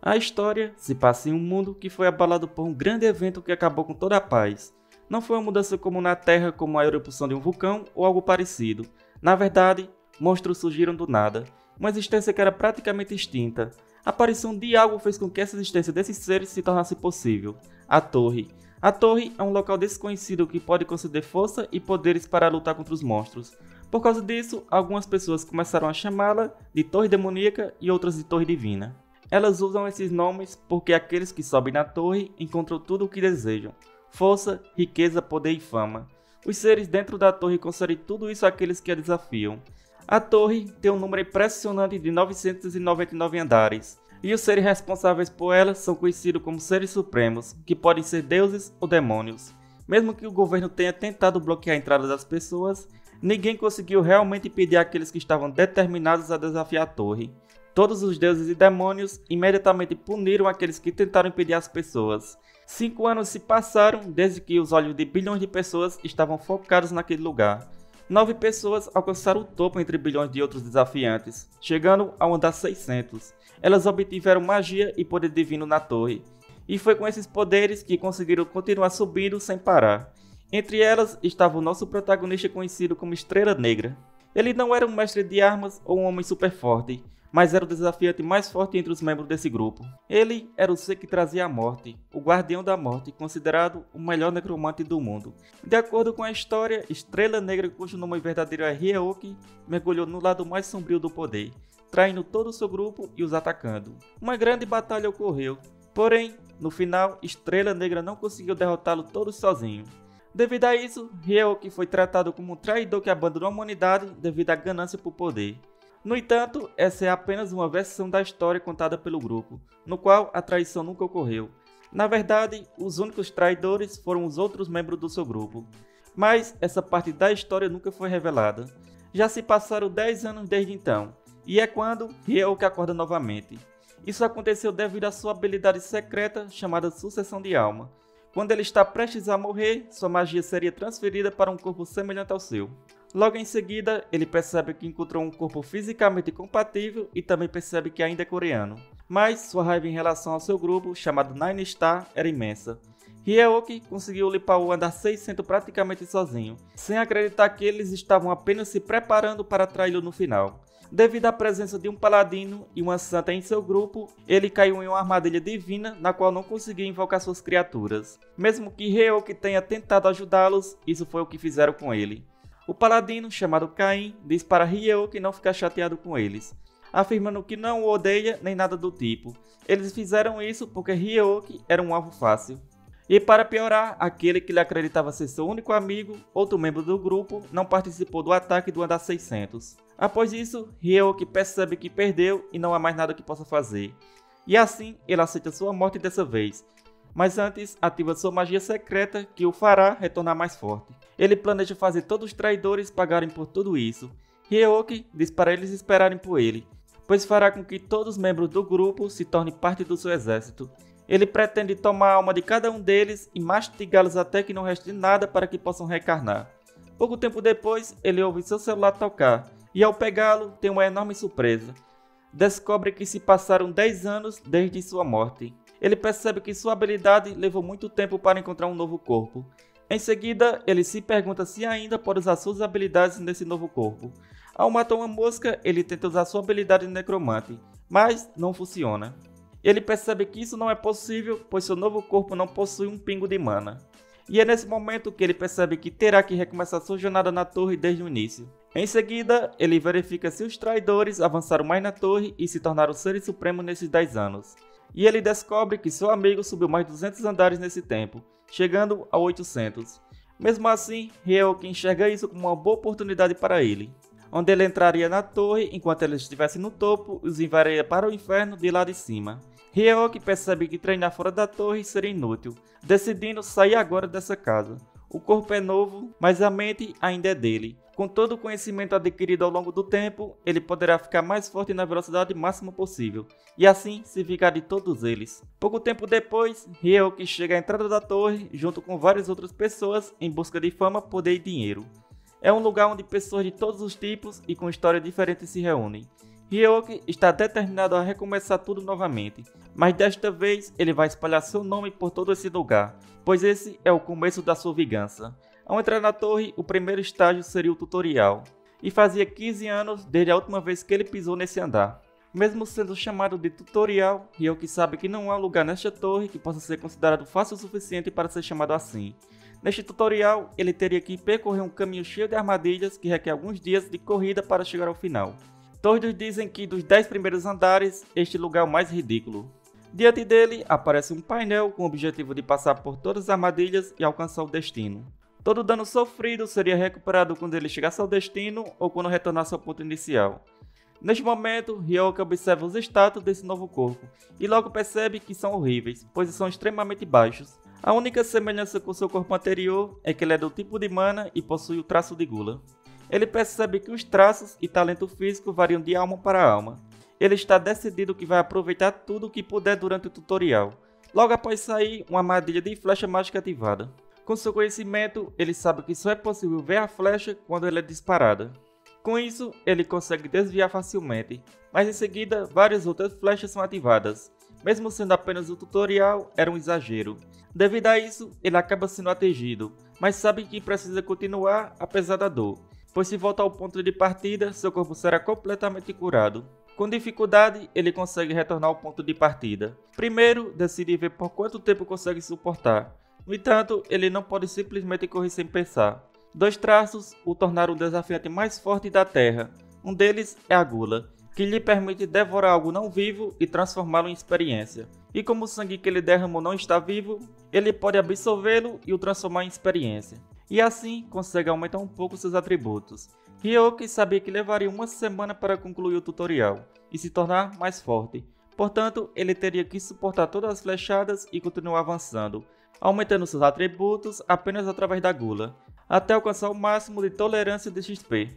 A história se passa em um mundo que foi abalado por um grande evento que acabou com toda a paz. Não foi uma mudança comum na Terra como a erupção de um vulcão ou algo parecido. Na verdade, monstros surgiram do nada, uma existência que era praticamente extinta. A aparição de algo fez com que essa existência desses seres se tornasse possível. A Torre. A Torre é um local desconhecido que pode conceder força e poderes para lutar contra os monstros. Por causa disso, algumas pessoas começaram a chamá-la de Torre Demoníaca e outras de Torre Divina. Elas usam esses nomes porque aqueles que sobem na torre encontram tudo o que desejam: força, riqueza, poder e fama. Os seres dentro da torre concedem tudo isso àqueles que a desafiam. A torre tem um número impressionante de 999 andares, e os seres responsáveis por ela são conhecidos como seres supremos, que podem ser deuses ou demônios. Mesmo que o governo tenha tentado bloquear a entrada das pessoas, ninguém conseguiu realmente impedir aqueles que estavam determinados a desafiar a torre. Todos os deuses e demônios imediatamente puniram aqueles que tentaram impedir as pessoas. 5 anos se passaram desde que os olhos de bilhões de pessoas estavam focados naquele lugar. 9 pessoas alcançaram o topo entre bilhões de outros desafiantes, chegando ao andar 600. Elas obtiveram magia e poder divino na torre, e foi com esses poderes que conseguiram continuar subindo sem parar. Entre elas estava o nosso protagonista conhecido como Estrela Negra. Ele não era um mestre de armas ou um homem super forte, mas era o desafiante mais forte entre os membros desse grupo. Ele era o ser que trazia a morte, o guardião da morte, considerado o melhor necromante do mundo. De acordo com a história, Estrela Negra, cujo nome verdadeiro é Ryeoki, mergulhou no lado mais sombrio do poder, traindo todo o seu grupo e os atacando. Uma grande batalha ocorreu, porém, no final, Estrela Negra não conseguiu derrotá-lo todos sozinho. Devido a isso, Ryeoki foi tratado como um traidor que abandonou a humanidade devido à ganância por poder. No entanto, essa é apenas uma versão da história contada pelo grupo, no qual a traição nunca ocorreu. Na verdade, os únicos traidores foram os outros membros do seu grupo. Mas essa parte da história nunca foi revelada. Já se passaram 10 anos desde então, e é quando Ryeoki acorda novamente. Isso aconteceu devido à sua habilidade secreta chamada Sucessão de Alma. Quando ele está prestes a morrer, sua magia seria transferida para um corpo semelhante ao seu. Logo em seguida, ele percebe que encontrou um corpo fisicamente compatível e também percebe que ainda é coreano. Mas sua raiva em relação ao seu grupo, chamado Nine Star, era imensa. Ryeoki conseguiu limpar o andar 600 praticamente sozinho, sem acreditar que eles estavam apenas se preparando para traí-lo no final. Devido à presença de um paladino e uma santa em seu grupo, ele caiu em uma armadilha divina na qual não conseguia invocar suas criaturas. Mesmo que Ryeoki tenha tentado ajudá-los, isso foi o que fizeram com ele. O paladino, chamado Caim, diz para Ryeoki não ficar chateado com eles, afirmando que não o odeia nem nada do tipo. Eles fizeram isso porque Ryeoki era um alvo fácil. E para piorar, aquele que ele acreditava ser seu único amigo, outro membro do grupo, não participou do ataque do andar 600. Após isso, Ryeoki percebe que perdeu e não há mais nada que possa fazer. E assim, ele aceita sua morte dessa vez. Mas antes, ativa sua magia secreta que o fará retornar mais forte. Ele planeja fazer todos os traidores pagarem por tudo isso. Ryeoki diz para eles esperarem por ele, pois fará com que todos os membros do grupo se tornem parte do seu exército. Ele pretende tomar a alma de cada um deles e mastigá-los até que não reste nada para que possam reencarnar. Pouco tempo depois, ele ouve seu celular tocar, e ao pegá-lo, tem uma enorme surpresa. Descobre que se passaram 10 anos desde sua morte. Ele percebe que sua habilidade levou muito tempo para encontrar um novo corpo. Em seguida, ele se pergunta se ainda pode usar suas habilidades nesse novo corpo. Ao matar uma mosca, ele tenta usar sua habilidade de necromante, mas não funciona. Ele percebe que isso não é possível, pois seu novo corpo não possui um pingo de mana. E é nesse momento que ele percebe que terá que recomeçar sua jornada na torre desde o início. Em seguida, ele verifica se os traidores avançaram mais na torre e se tornaram seres supremos nesses 10 anos. E ele descobre que seu amigo subiu mais 200 andares nesse tempo, chegando a 800. Mesmo assim, Ryeoki enxerga isso como uma boa oportunidade para ele, onde ele entraria na torre enquanto ele estivesse no topo e os enviaria para o inferno de lá de cima. Ryeoki percebe que treinar fora da torre seria inútil, decidindo sair agora dessa casa. O corpo é novo, mas a mente ainda é dele. Com todo o conhecimento adquirido ao longo do tempo, ele poderá ficar mais forte na velocidade máxima possível, e assim se vingar de todos eles. Pouco tempo depois, Ryeoki chega à entrada da torre, junto com várias outras pessoas, em busca de fama, poder e dinheiro. É um lugar onde pessoas de todos os tipos e com histórias diferentes se reúnem. Ryoki está determinado a recomeçar tudo novamente, mas desta vez ele vai espalhar seu nome por todo esse lugar, pois esse é o começo da sua vingança. Ao entrar na torre, o primeiro estágio seria o tutorial, e fazia 15 anos desde a última vez que ele pisou nesse andar. Mesmo sendo chamado de tutorial, Ryoki sabe que não há lugar nesta torre que possa ser considerado fácil o suficiente para ser chamado assim. Neste tutorial, ele teria que percorrer um caminho cheio de armadilhas que requer alguns dias de corrida para chegar ao final. Todos dizem que dos 10 primeiros andares, este lugar é o mais ridículo. Diante dele, aparece um painel com o objetivo de passar por todas as armadilhas e alcançar o destino. Todo dano sofrido seria recuperado quando ele chegasse ao destino ou quando retornasse ao ponto inicial. Neste momento, Ryoki observa os status desse novo corpo e logo percebe que são horríveis, pois são extremamente baixos. A única semelhança com seu corpo anterior é que ele é do tipo de mana e possui o traço de gula. Ele percebe que os traços e talento físico variam de alma para alma. Ele está decidido que vai aproveitar tudo o que puder durante o tutorial. Logo após sair, uma armadilha de flecha mágica ativada. Com seu conhecimento, ele sabe que só é possível ver a flecha quando ela é disparada. Com isso, ele consegue desviar facilmente, mas em seguida várias outras flechas são ativadas. Mesmo sendo apenas o tutorial, era um exagero. Devido a isso, ele acaba sendo atingido, mas sabe que precisa continuar apesar da dor, pois se voltar ao ponto de partida, seu corpo será completamente curado. Com dificuldade, ele consegue retornar ao ponto de partida. Primeiro, decide ver por quanto tempo consegue suportar. No entanto, ele não pode simplesmente correr sem pensar. 2 traços o tornaram o desafiante mais forte da Terra. Um deles é a gula, que lhe permite devorar algo não vivo e transformá-lo em experiência. E como o sangue que ele derramou não está vivo, ele pode absorvê-lo e o transformar em experiência. E assim consegue aumentar um pouco seus atributos. Ryoki sabia que levaria uma semana para concluir o tutorial e se tornar mais forte. Portanto, ele teria que suportar todas as flechadas e continuar avançando, aumentando seus atributos apenas através da gula, até alcançar o máximo de tolerância de XP.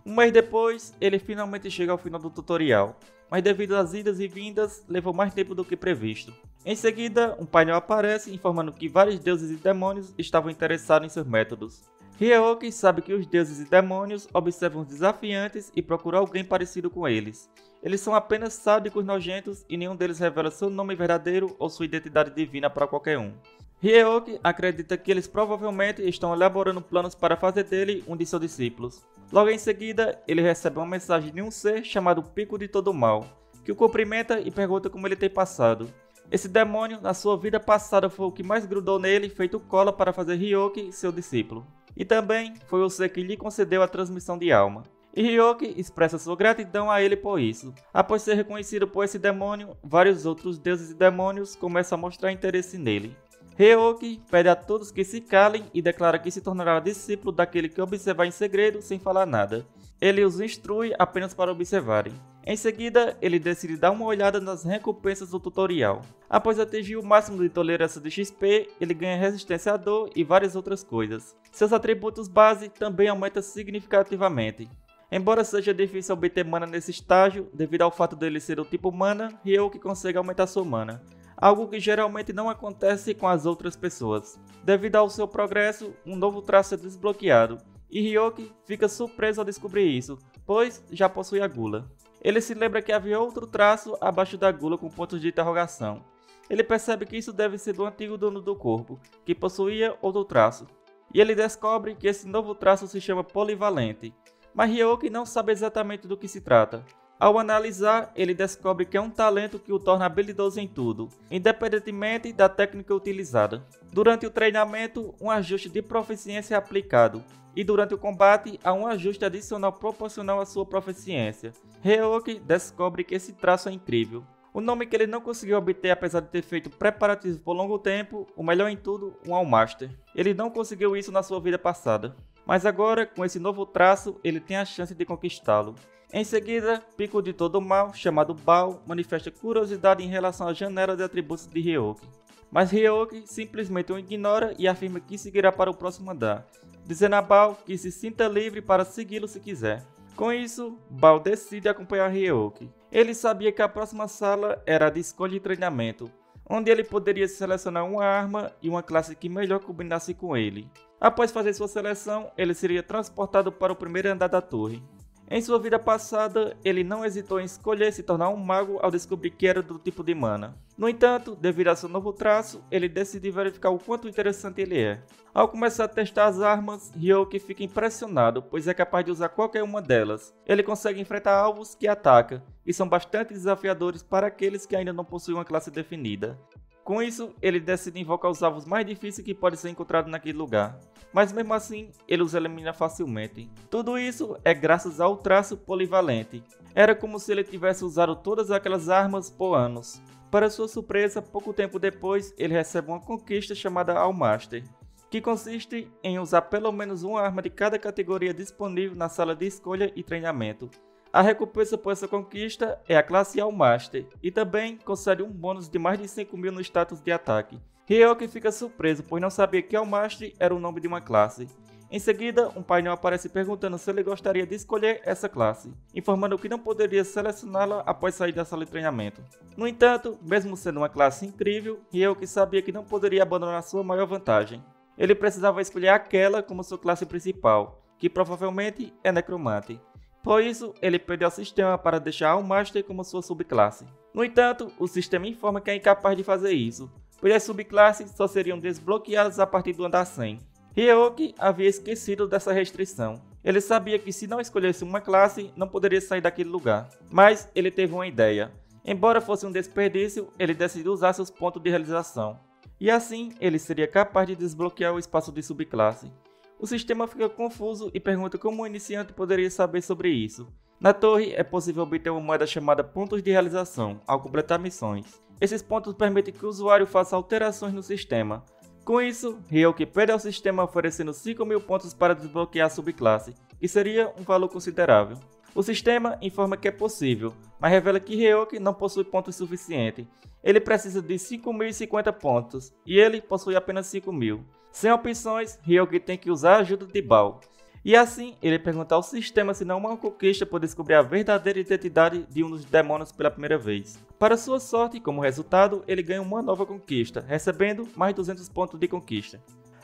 Um mês depois, ele finalmente chega ao final do tutorial, mas devido às idas e vindas, levou mais tempo do que previsto. Em seguida, um painel aparece informando que vários deuses e demônios estavam interessados em seus métodos. Ryoki sabe que os deuses e demônios observam os desafiantes e procuram alguém parecido com eles. Eles são apenas sádicos nojentos e nenhum deles revela seu nome verdadeiro ou sua identidade divina para qualquer um. Ryoki acredita que eles provavelmente estão elaborando planos para fazer dele um de seus discípulos. Logo em seguida, ele recebe uma mensagem de um ser chamado Pico de Todo Mal, que o cumprimenta e pergunta como ele tem passado. Esse demônio, na sua vida passada, foi o que mais grudou nele, feito cola para fazer Ryoki seu discípulo. E também foi o ser que lhe concedeu a transmissão de alma. E Ryoki expressa sua gratidão a ele por isso. Após ser reconhecido por esse demônio, vários outros deuses e demônios começam a mostrar interesse nele. Ryoki pede a todos que se calem e declara que se tornará discípulo daquele que observar em segredo sem falar nada. Ele os instrui apenas para observarem. Em seguida, ele decide dar uma olhada nas recompensas do tutorial. Após atingir o máximo de tolerância de XP, ele ganha resistência à dor e várias outras coisas. Seus atributos base também aumentam significativamente. Embora seja difícil obter mana nesse estágio, devido ao fato dele ser do tipo mana, Ryoki consegue aumentar sua mana, algo que geralmente não acontece com as outras pessoas. Devido ao seu progresso, um novo traço é desbloqueado, e Ryoki fica surpreso ao descobrir isso, pois já possui a gula. Ele se lembra que havia outro traço abaixo da gula com pontos de interrogação. Ele percebe que isso deve ser do antigo dono do corpo, que possuía outro traço. E ele descobre que esse novo traço se chama polivalente, mas Ryoki não sabe exatamente do que se trata. Ao analisar, ele descobre que é um talento que o torna habilidoso em tudo, independentemente da técnica utilizada. Durante o treinamento, um ajuste de proficiência é aplicado, e durante o combate, há um ajuste adicional proporcional à sua proficiência. Ryoki descobre que esse traço é incrível. O nome que ele não conseguiu obter apesar de ter feito preparativos por longo tempo, o melhor em tudo, um All-Master. Ele não conseguiu isso na sua vida passada, mas agora, com esse novo traço, ele tem a chance de conquistá-lo. Em seguida, Pico de Todo Mal, chamado Bao, manifesta curiosidade em relação à janela de atributos de Ryoki. Mas Ryoki simplesmente o ignora e afirma que seguirá para o próximo andar, dizendo a Bao que se sinta livre para segui-lo se quiser. Com isso, Bao decide acompanhar Ryoki. Ele sabia que a próxima sala era a de escolha e treinamento, onde ele poderia selecionar uma arma e uma classe que melhor combinasse com ele. Após fazer sua seleção, ele seria transportado para o primeiro andar da torre. Em sua vida passada, ele não hesitou em escolher se tornar um mago ao descobrir que era do tipo de mana. No entanto, devido a seu novo traço, ele decidiu verificar o quanto interessante ele é. Ao começar a testar as armas, Ryoki fica impressionado, pois é capaz de usar qualquer uma delas. Ele consegue enfrentar alvos que atacam, e são bastante desafiadores para aqueles que ainda não possuem uma classe definida. Com isso, ele decide invocar os alvos mais difíceis que podem ser encontrados naquele lugar. Mas mesmo assim, ele os elimina facilmente. Tudo isso é graças ao traço polivalente. Era como se ele tivesse usado todas aquelas armas por anos. Para sua surpresa, pouco tempo depois, ele recebe uma conquista chamada Almaster, que consiste em usar pelo menos uma arma de cada categoria disponível na sala de escolha e treinamento. A recompensa por essa conquista é a classe Almaster e também concede um bônus de mais de 5.000 no status de ataque. Ryoki fica surpreso, pois não sabia que Almaster era o nome de uma classe. Em seguida, um painel aparece perguntando se ele gostaria de escolher essa classe, informando que não poderia selecioná-la após sair da sala de treinamento. No entanto, mesmo sendo uma classe incrível, Ryoki sabia que não poderia abandonar sua maior vantagem. Ele precisava escolher aquela como sua classe principal, que provavelmente é Necromante. Por isso, ele perdeu ao sistema para deixar Almaster como sua subclasse. No entanto, o sistema informa que é incapaz de fazer isso, pois as subclasses só seriam desbloqueadas a partir do andar 100. Ryoki havia esquecido dessa restrição. Ele sabia que se não escolhesse uma classe, não poderia sair daquele lugar. Mas ele teve uma ideia. Embora fosse um desperdício, ele decidiu usar seus pontos de realização. E assim, ele seria capaz de desbloquear o espaço de subclasse. O sistema fica confuso e pergunta como um iniciante poderia saber sobre isso. Na torre é possível obter uma moeda chamada pontos de realização ao completar missões. Esses pontos permitem que o usuário faça alterações no sistema. Com isso, Ryoki pede ao sistema oferecendo 5.000 pontos para desbloquear a subclasse, que seria um valor considerável. O sistema informa que é possível, mas revela que Ryoki não possui pontos suficientes. Ele precisa de 5.050 pontos, e ele possui apenas 5.000. Sem opções, Ryoki tem que usar a ajuda de Bao. E assim, ele pergunta ao sistema se não é uma conquista por descobrir a verdadeira identidade de um dos demônios pela primeira vez. Para sua sorte, como resultado, ele ganha uma nova conquista, recebendo mais 200 pontos de conquista.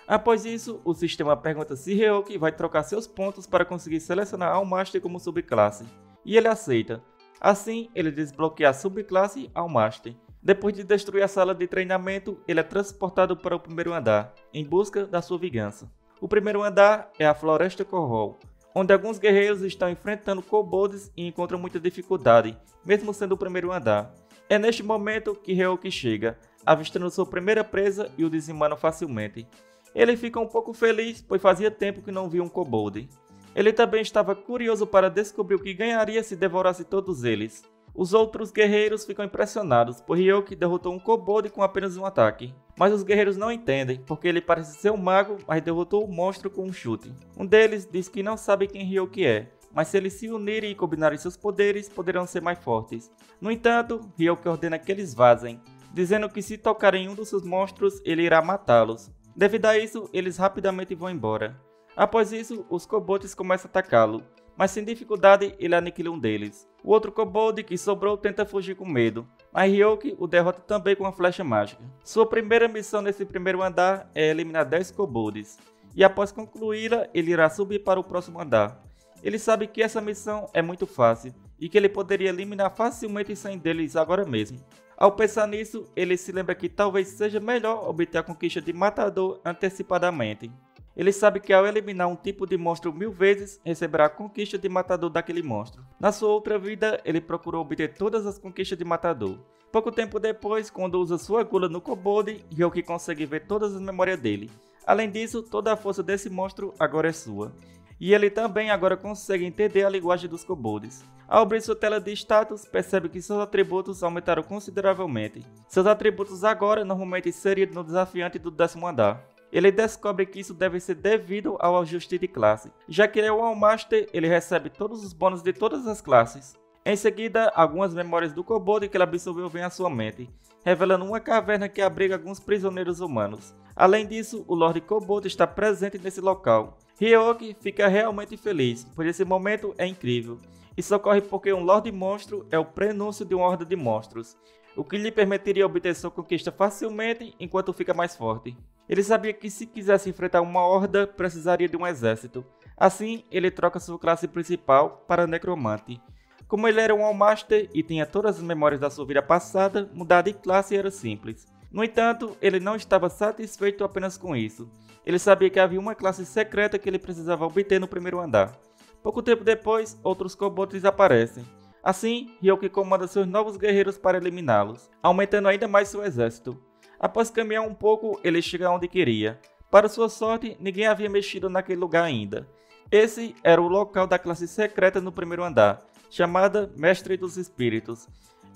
Após isso, o sistema pergunta se Ryoki vai trocar seus pontos para conseguir selecionar Almaster como subclasse, e ele aceita. Assim, ele desbloqueia a subclasse Almaster. Depois de destruir a sala de treinamento, ele é transportado para o primeiro andar, em busca da sua vingança. O primeiro andar é a Floresta Corrol, onde alguns guerreiros estão enfrentando kobolds e encontram muita dificuldade, mesmo sendo o primeiro andar. É neste momento que Ryoki chega, avistando sua primeira presa e o dizimando facilmente. Ele fica um pouco feliz, pois fazia tempo que não via um kobold. Ele também estava curioso para descobrir o que ganharia se devorasse todos eles. Os outros guerreiros ficam impressionados, pois Ryoki derrotou um kobold com apenas um ataque. Mas os guerreiros não entendem, porque ele parece ser um mago, mas derrotou o monstro com um chute. Um deles diz que não sabe quem Ryoki é, mas se eles se unirem e combinarem seus poderes, poderão ser mais fortes. No entanto, Ryoki ordena que eles vazem, dizendo que se tocarem em um dos seus monstros, ele irá matá-los. Devido a isso, eles rapidamente vão embora. Após isso, os kobolds começam a atacá-lo, mas sem dificuldade ele aniquila um deles. O outro kobold que sobrou tenta fugir com medo, mas Ryoki o derrota também com uma flecha mágica. Sua primeira missão nesse primeiro andar é eliminar 10 kobolds, e após concluí-la, ele irá subir para o próximo andar. Ele sabe que essa missão é muito fácil, e que ele poderia eliminar facilmente 100 deles agora mesmo. Ao pensar nisso, ele se lembra que talvez seja melhor obter a conquista de Matador antecipadamente. Ele sabe que ao eliminar um tipo de monstro 1000 vezes, receberá a conquista de Matador daquele monstro. Na sua outra vida, ele procurou obter todas as conquistas de Matador. Pouco tempo depois, quando usa sua gula no kobold, Ryoki consegue ver todas as memórias dele. Além disso, toda a força desse monstro agora é sua. E ele também agora consegue entender a linguagem dos kobolds. Ao abrir sua tela de status, percebe que seus atributos aumentaram consideravelmente. Seus atributos agora normalmente seriam no desafiante do 10º andar. Ele descobre que isso deve ser devido ao ajuste de classe. Já que ele é o Almaster, ele recebe todos os bônus de todas as classes. Em seguida, algumas memórias do kobold que ele absorveu vêm à sua mente, revelando uma caverna que abriga alguns prisioneiros humanos. Além disso, o Lord Kobold está presente nesse local. Ryoki fica realmente feliz, pois esse momento é incrível. Isso ocorre porque um Lorde Monstro é o prenúncio de uma horda de monstros, o que lhe permitiria obter sua conquista facilmente enquanto fica mais forte. Ele sabia que se quisesse enfrentar uma horda, precisaria de um exército. Assim, ele troca sua classe principal para Necromante. Como ele era um All-Master e tinha todas as memórias da sua vida passada, mudar de classe era simples. No entanto, ele não estava satisfeito apenas com isso. Ele sabia que havia uma classe secreta que ele precisava obter no primeiro andar. Pouco tempo depois, outros kobolds aparecem. Assim, Hyoki comanda seus novos guerreiros para eliminá-los, aumentando ainda mais seu exército. Após caminhar um pouco, ele chega onde queria. Para sua sorte, ninguém havia mexido naquele lugar ainda. Esse era o local da classe secreta no primeiro andar, chamada Mestre dos Espíritos.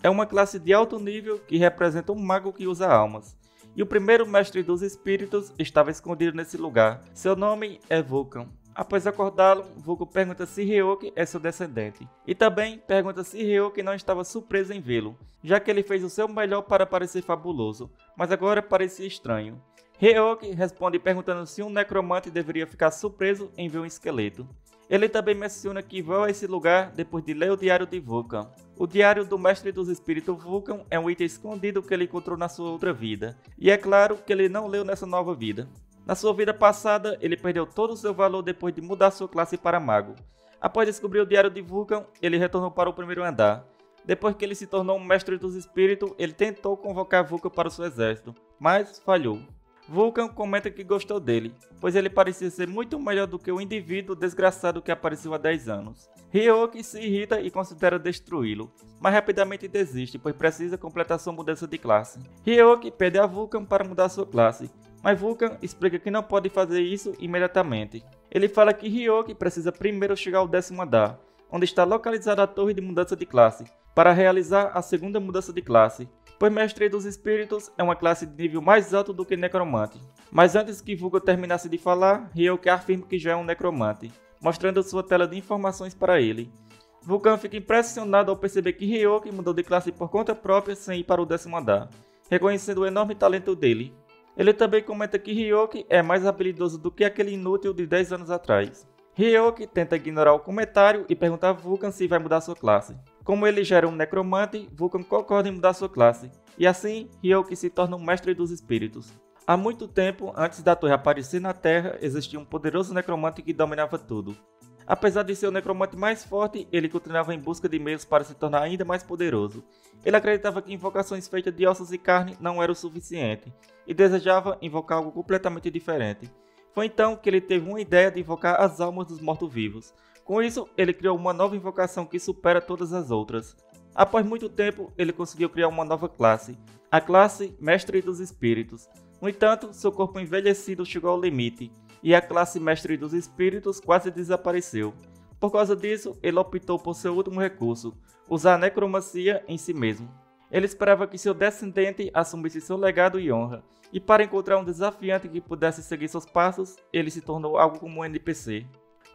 É uma classe de alto nível que representa um mago que usa almas. E o primeiro Mestre dos Espíritos estava escondido nesse lugar. Seu nome é Vulcan. Após acordá-lo, Vulcan pergunta se Hyoki é seu descendente. E também pergunta se Hyoki não estava surpreso em vê-lo, já que ele fez o seu melhor para parecer fabuloso, mas agora parecia estranho. Hyoki responde perguntando se um necromante deveria ficar surpreso em ver um esqueleto. Ele também menciona que veio a esse lugar depois de ler o diário de Vulcan. O diário do Mestre dos Espíritos Vulcan é um item escondido que ele encontrou na sua outra vida, e é claro que ele não leu nessa nova vida. Na sua vida passada, ele perdeu todo o seu valor depois de mudar sua classe para mago. Após descobrir o diário de Vulcan, ele retornou para o primeiro andar. Depois que ele se tornou um Mestre dos Espíritos, ele tentou convocar Vulcan para o seu exército, mas falhou. Vulcan comenta que gostou dele, pois ele parecia ser muito melhor do que o indivíduo desgraçado que apareceu há 10 anos. Hyoki se irrita e considera destruí-lo, mas rapidamente desiste, pois precisa completar sua mudança de classe. Hyoki pede a Vulcan para mudar sua classe, mas Vulcan explica que não pode fazer isso imediatamente. Ele fala que Hyoki precisa primeiro chegar ao 10º andar, onde está localizada a torre de mudança de classe, para realizar a segunda mudança de classe, pois Mestre dos Espíritos é uma classe de nível mais alto do que Necromante. Mas antes que Vulcan terminasse de falar, Hyoki afirma que já é um Necromante, mostrando sua tela de informações para ele. Vulcan fica impressionado ao perceber que Hyoki mudou de classe por conta própria sem ir para o 10º andar, reconhecendo o enorme talento dele. Ele também comenta que Hyoki é mais habilidoso do que aquele inútil de 10 anos atrás. Hyoki tenta ignorar o comentário e pergunta a Vulcan se vai mudar sua classe. Como ele já era um necromante, Vulcan concorda em mudar sua classe, e assim Hyoki se torna um Mestre dos Espíritos. Há muito tempo, antes da torre aparecer na Terra, existia um poderoso necromante que dominava tudo. Apesar de ser o necromante mais forte, ele continuava em busca de meios para se tornar ainda mais poderoso. Ele acreditava que invocações feitas de ossos e carne não eram o suficiente, e desejava invocar algo completamente diferente. Foi então que ele teve uma ideia de invocar as almas dos mortos-vivos. Com isso, ele criou uma nova invocação que supera todas as outras. Após muito tempo, ele conseguiu criar uma nova classe, a classe Mestre dos Espíritos. No entanto, seu corpo envelhecido chegou ao limite, e a classe Mestre dos Espíritos quase desapareceu. Por causa disso, ele optou por seu último recurso, usar a necromancia em si mesmo. Ele esperava que seu descendente assumisse seu legado e honra, e para encontrar um desafiante que pudesse seguir seus passos, ele se tornou algo como um NPC.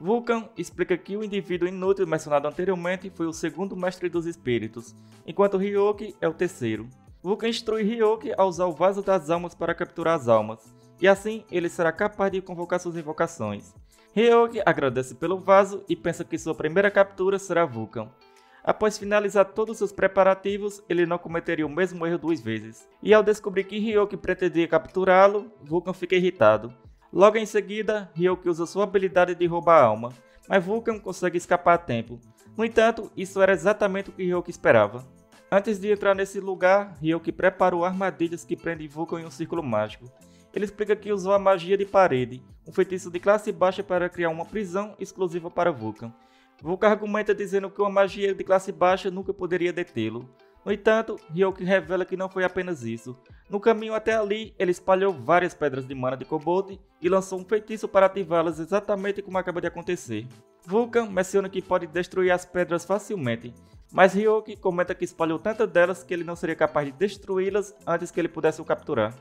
Vulcan explica que o indivíduo inútil mencionado anteriormente foi o segundo Mestre dos Espíritos, enquanto Hyoki é o terceiro. Vulcan instrui Hyoki a usar o Vaso das Almas para capturar as almas, e assim ele será capaz de convocar suas invocações. Hyoki agradece pelo vaso e pensa que sua primeira captura será Vulcan. Após finalizar todos seus preparativos, ele não cometeria o mesmo erro 2 vezes. E ao descobrir que Hyoki pretendia capturá-lo, Vulcan fica irritado. Logo em seguida, Hyoki usa sua habilidade de roubar a alma, mas Vulcan consegue escapar a tempo. No entanto, isso era exatamente o que Hyoki esperava. Antes de entrar nesse lugar, Hyoki preparou armadilhas que prendem Vulcan em um círculo mágico. Ele explica que usou a magia de parede, um feitiço de classe baixa para criar uma prisão exclusiva para Vulcan. Vulcan argumenta dizendo que uma magia de classe baixa nunca poderia detê-lo. No entanto, Hyoki revela que não foi apenas isso. No caminho até ali, ele espalhou várias pedras de mana de kobold e lançou um feitiço para ativá-las exatamente como acaba de acontecer. Vulcan menciona que pode destruir as pedras facilmente, mas Hyoki comenta que espalhou tantas delas que ele não seria capaz de destruí-las antes que ele pudesse o capturar.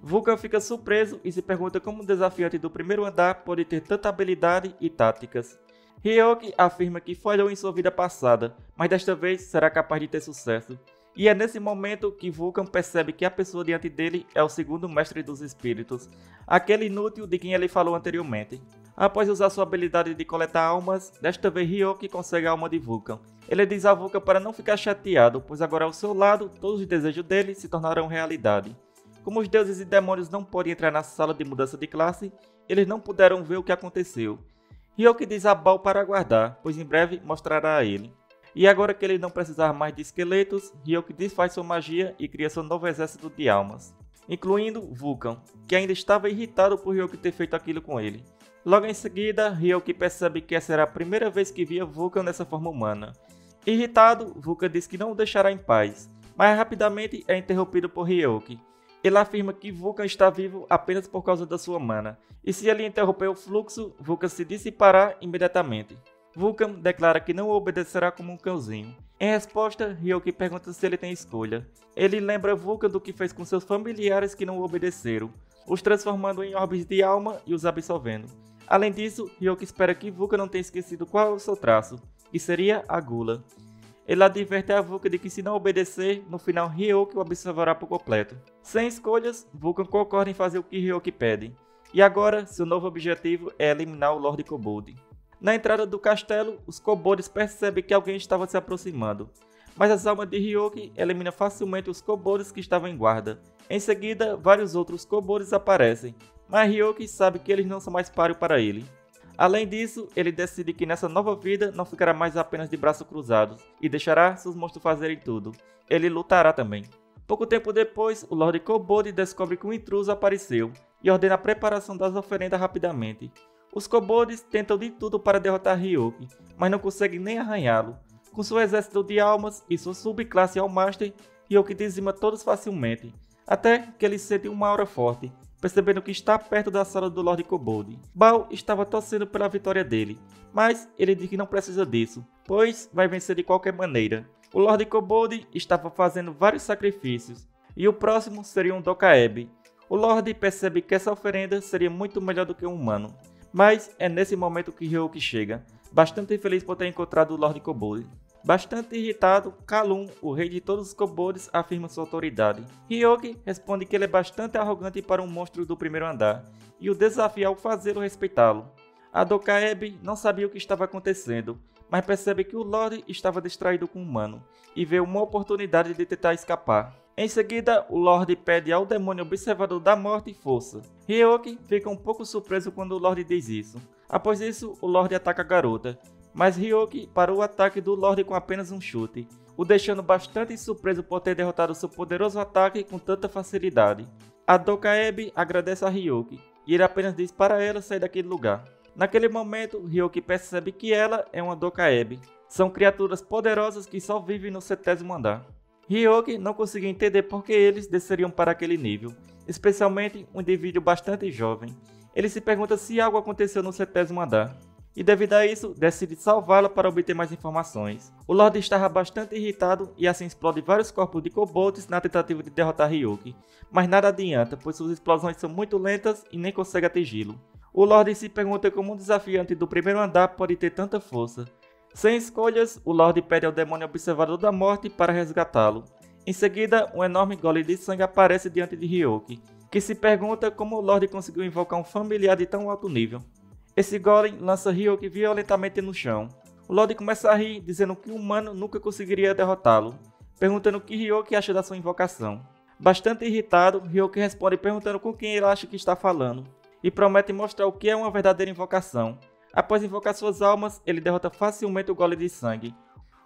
Vulcan fica surpreso e se pergunta como um desafiante do primeiro andar pode ter tanta habilidade e táticas. Hyoki afirma que falhou em sua vida passada, mas desta vez será capaz de ter sucesso. E é nesse momento que Vulcan percebe que a pessoa diante dele é o segundo Mestre dos Espíritos, aquele inútil de quem ele falou anteriormente. Após usar sua habilidade de coletar almas, desta vez Hyoki consegue a alma de Vulcan. Ele diz a Vulcan para não ficar chateado, pois agora ao seu lado, todos os desejos dele se tornarão realidade. Como os deuses e demônios não podem entrar na sala de mudança de classe, eles não puderam ver o que aconteceu. Ryoki diz a Bao para aguardar, pois em breve mostrará a ele. E agora que ele não precisar mais de esqueletos, Ryoki desfaz sua magia e cria seu novo exército de almas, incluindo Vulcan, que ainda estava irritado por Ryoki ter feito aquilo com ele. Logo em seguida, Ryoki percebe que essa era a primeira vez que via Vulcan nessa forma humana. Irritado, Vulcan diz que não o deixará em paz, mas rapidamente é interrompido por Ryoki. Ele afirma que Vulcan está vivo apenas por causa da sua mana, e se ele interromper o fluxo, Vulcan se dissipará imediatamente. Vulcan declara que não o obedecerá como um cãozinho. Em resposta, Ryoki pergunta se ele tem escolha. Ele lembra Vulcan do que fez com seus familiares que não o obedeceram, os transformando em orbes de alma e os absolvendo. Além disso, Ryoki espera que Vulcan não tenha esquecido qual é o seu traço, que seria a gula. Ele adverte a Vulcan de que se não obedecer, no final Ryoki o absolverá por completo. Sem escolhas, Vulcan concorda em fazer o que Ryoki pede. E agora, seu novo objetivo é eliminar o Lord Kobold. Na entrada do castelo, os kobolds percebem que alguém estava se aproximando, mas as almas de Ryoki eliminam facilmente os kobolds que estavam em guarda. Em seguida, vários outros kobolds aparecem, mas Ryoki sabe que eles não são mais páreo para ele. Além disso, ele decide que nessa nova vida não ficará mais apenas de braços cruzados e deixará seus monstros fazerem tudo. Ele lutará também. Pouco tempo depois, o Lord Kobold descobre que um intruso apareceu e ordena a preparação das oferendas rapidamente. Os kobolds tentam de tudo para derrotar Ryoki, mas não conseguem nem arranhá-lo. Com seu exército de almas e sua subclasse Allmaster, Ryoki dizima todos facilmente, até que ele sente uma aura forte, percebendo que está perto da sala do Lord Kobold. Bao estava torcendo pela vitória dele, mas ele diz que não precisa disso, pois vai vencer de qualquer maneira. O Lord Kobold estava fazendo vários sacrifícios, e o próximo seria um Dokaeb. O Lord percebe que essa oferenda seria muito melhor do que um humano. Mas é nesse momento que Ryoki chega, bastante feliz por ter encontrado o Lord Kobold. Bastante irritado, Kalum, o rei de todos os kobolds, afirma sua autoridade. Ryoki responde que ele é bastante arrogante para um monstro do primeiro andar, e o desafia ao fazê-lo respeitá-lo. A Dokaeb não sabia o que estava acontecendo, mas percebe que o Lord estava distraído com o humano, e vê uma oportunidade de tentar escapar. Em seguida, o Lorde pede ao demônio observador da morte força. Ryoki fica um pouco surpreso quando o Lorde diz isso. Após isso, o Lorde ataca a garota, mas Ryoki parou o ataque do Lorde com apenas um chute, o deixando bastante surpreso por ter derrotado seu poderoso ataque com tanta facilidade. A Dokaeb agradece a Ryoki, e ele apenas diz para ela sair daquele lugar. Naquele momento, Ryoki percebe que ela é uma Dokaeb. São criaturas poderosas que só vivem no 70º andar. Ryoki não conseguia entender por que eles desceriam para aquele nível, especialmente um indivíduo bastante jovem. Ele se pergunta se algo aconteceu no 70º andar, e devido a isso, decide salvá-la para obter mais informações. O Lorde estava bastante irritado e assim explode vários corpos de kobolds na tentativa de derrotar Ryoki, mas nada adianta, pois suas explosões são muito lentas e nem consegue atingi-lo. O Lorde se pergunta como um desafiante do primeiro andar pode ter tanta força. Sem escolhas, o Lorde pede ao demônio observador da morte para resgatá-lo. Em seguida, um enorme gole de sangue aparece diante de Ryoki, que se pergunta como o Lorde conseguiu invocar um familiar de tão alto nível. Esse golem lança Ryoki violentamente no chão. O Lorde começa a rir, dizendo que o humano nunca conseguiria derrotá-lo, perguntando o que Ryoki acha da sua invocação. Bastante irritado, Ryoki responde perguntando com quem ele acha que está falando, e promete mostrar o que é uma verdadeira invocação. Após invocar suas almas, ele derrota facilmente o golem de sangue.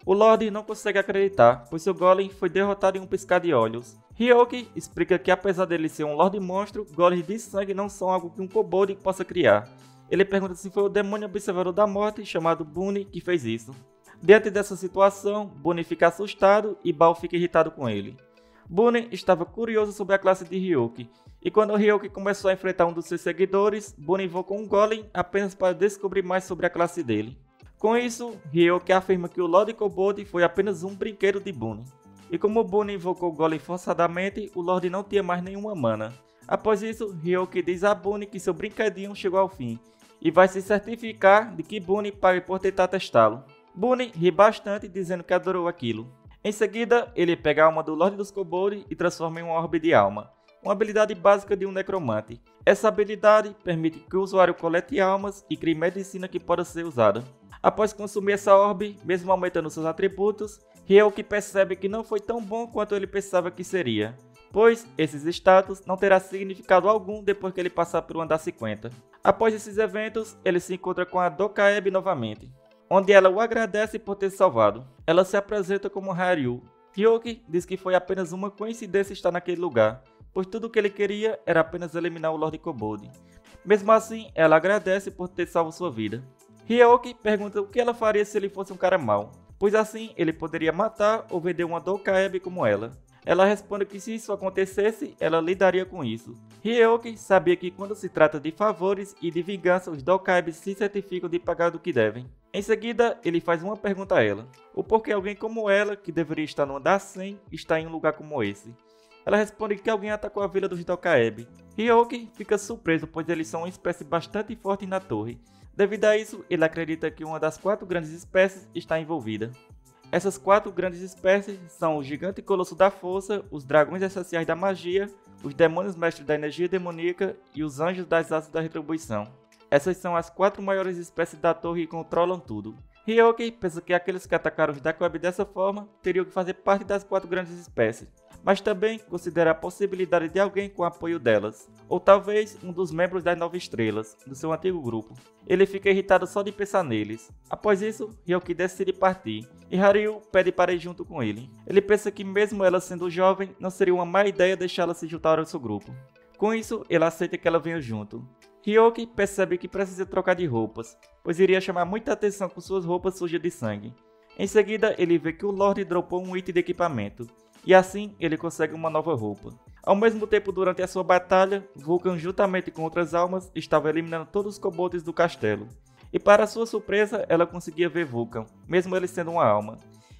O Lorde não consegue acreditar, pois seu golem foi derrotado em um piscar de olhos. Ryoki explica que apesar dele ser um Lorde monstro, golems de sangue não são algo que um kobold possa criar. Ele pergunta se foi o demônio observador da morte, chamado Bunny, que fez isso. Diante dessa situação, Bunny fica assustado e Bao fica irritado com ele. Bunny estava curioso sobre a classe de Ryoki, e quando Ryoki começou a enfrentar um dos seus seguidores, Bunny invocou um golem apenas para descobrir mais sobre a classe dele. Com isso, Ryoki afirma que o Lord Kobold foi apenas um brinquedo de Bunny. E como Bunny invocou o golem forçadamente, o Lorde não tinha mais nenhuma mana. Após isso, Ryoki diz a Bunny que seu brinquedinho chegou ao fim, e vai se certificar de que Bunny pague por tentar testá-lo. Bunny ri bastante, dizendo que adorou aquilo. Em seguida, ele pega a alma do Lorde dos Kobolds e transforma em uma orbe de alma, uma habilidade básica de um necromante. Essa habilidade permite que o usuário colete almas e crie medicina que pode ser usada. Após consumir essa orbe, mesmo aumentando seus atributos, Ryoki percebe que não foi tão bom quanto ele pensava que seria, pois esses status não terá significado algum depois que ele passar por um andar 50. Após esses eventos, ele se encontra com a Dokaebe novamente, onde ela o agradece por ter salvado. Ela se apresenta como Haryu. Hyoki diz que foi apenas uma coincidência estar naquele lugar, pois tudo o que ele queria era apenas eliminar o Lord Kobold. Mesmo assim, ela agradece por ter salvo sua vida. Hyoki pergunta o que ela faria se ele fosse um cara mau, pois assim ele poderia matar ou vender uma Dokaebe como ela. Ela responde que se isso acontecesse, ela lidaria com isso. Hyoki sabia que quando se trata de favores e de vingança, os Dokaibes se certificam de pagar do que devem. Em seguida, ele faz uma pergunta a ela: o porquê alguém como ela, que deveria estar no andar 100, está em um lugar como esse? Ela responde que alguém atacou a vila dos Dokaebe. Hyoki fica surpreso, pois eles são uma espécie bastante forte na torre. Devido a isso, ele acredita que uma das 4 grandes espécies está envolvida. Essas 4 grandes espécies são o Gigante Colosso da Força, os Dragões Essenciais da Magia, os Demônios Mestres da Energia Demoníaca e os Anjos das Asas da Retribuição. Essas são as 4 maiores espécies da torre e controlam tudo. Hyoki pensa que aqueles que atacaram os Dokaebe dessa forma teriam que fazer parte das 4 grandes espécies, mas também considera a possibilidade de alguém com apoio delas, ou talvez um dos membros das 9 Estrelas, do seu antigo grupo. Ele fica irritado só de pensar neles. Após isso, Hyoki decide partir, e Haryu pede para ir junto com ele. Ele pensa que mesmo ela sendo jovem, não seria uma má ideia deixá-la se juntar ao seu grupo. Com isso, ele aceita que ela venha junto. Hyoki percebe que precisa trocar de roupas, pois iria chamar muita atenção com suas roupas sujas de sangue. Em seguida, ele vê que o Lorde dropou um item de equipamento, e assim ele consegue uma nova roupa. Ao mesmo tempo, durante a sua batalha, Vulcan, juntamente com outras almas, estava eliminando todos os kobolds do castelo. E para sua surpresa, ela conseguia ver Vulcan, mesmo ele sendo uma alma.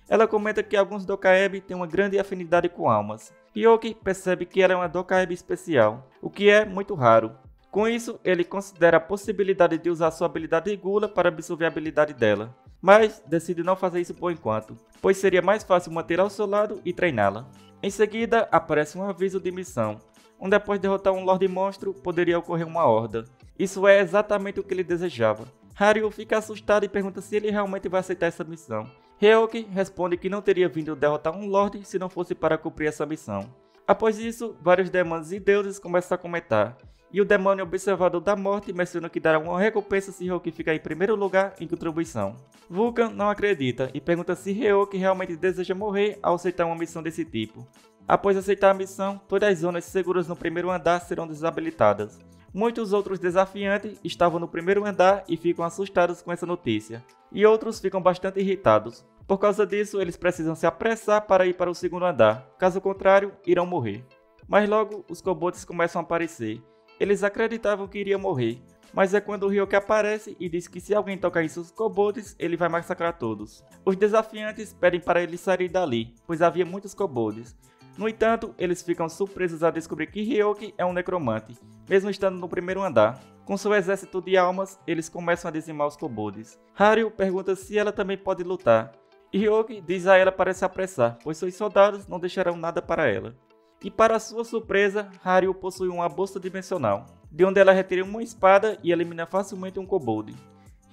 Ela comenta que alguns Dokaebe têm uma grande afinidade com almas. Hyoki percebe que ela é uma Dokaebe especial, o que é muito raro. Com isso, ele considera a possibilidade de usar sua habilidade de Gula para absorver a habilidade dela, mas decide não fazer isso por enquanto, pois seria mais fácil mantê-la ao seu lado e treiná-la. Em seguida, aparece um aviso de missão, onde após derrotar um Lorde Monstro, poderia ocorrer uma horda. Isso é exatamente o que ele desejava. Haryu fica assustado e pergunta se ele realmente vai aceitar essa missão. Hyoki responde que não teria vindo derrotar um Lorde se não fosse para cumprir essa missão. Após isso, vários demônios e deuses começam a comentar, e o demônio observador da morte menciona que dará uma recompensa se Hyoki ficar em primeiro lugar em contribuição. Vulcan não acredita e pergunta se Hyoki realmente deseja morrer ao aceitar uma missão desse tipo. Após aceitar a missão, todas as zonas seguras no primeiro andar serão desabilitadas. Muitos outros desafiantes estavam no primeiro andar e ficam assustados com essa notícia, e outros ficam bastante irritados. Por causa disso, eles precisam se apressar para ir para o segundo andar, caso contrário, irão morrer. Mas logo, os kobolds começam a aparecer. Eles acreditavam que iria morrer, mas é quando o Hyoki aparece e diz que se alguém tocar em seus kobolds, ele vai massacrar todos. Os desafiantes pedem para ele sair dali, pois havia muitos kobolds. No entanto, eles ficam surpresos ao descobrir que Hyoki é um necromante, mesmo estando no primeiro andar. Com seu exército de almas, eles começam a dizimar os kobolds. Haryu pergunta se ela também pode lutar, e Hyoki diz a ela para se apressar, pois seus soldados não deixarão nada para ela. E para sua surpresa, Haryu possui uma bolsa dimensional, de onde ela retira uma espada e elimina facilmente um kobold.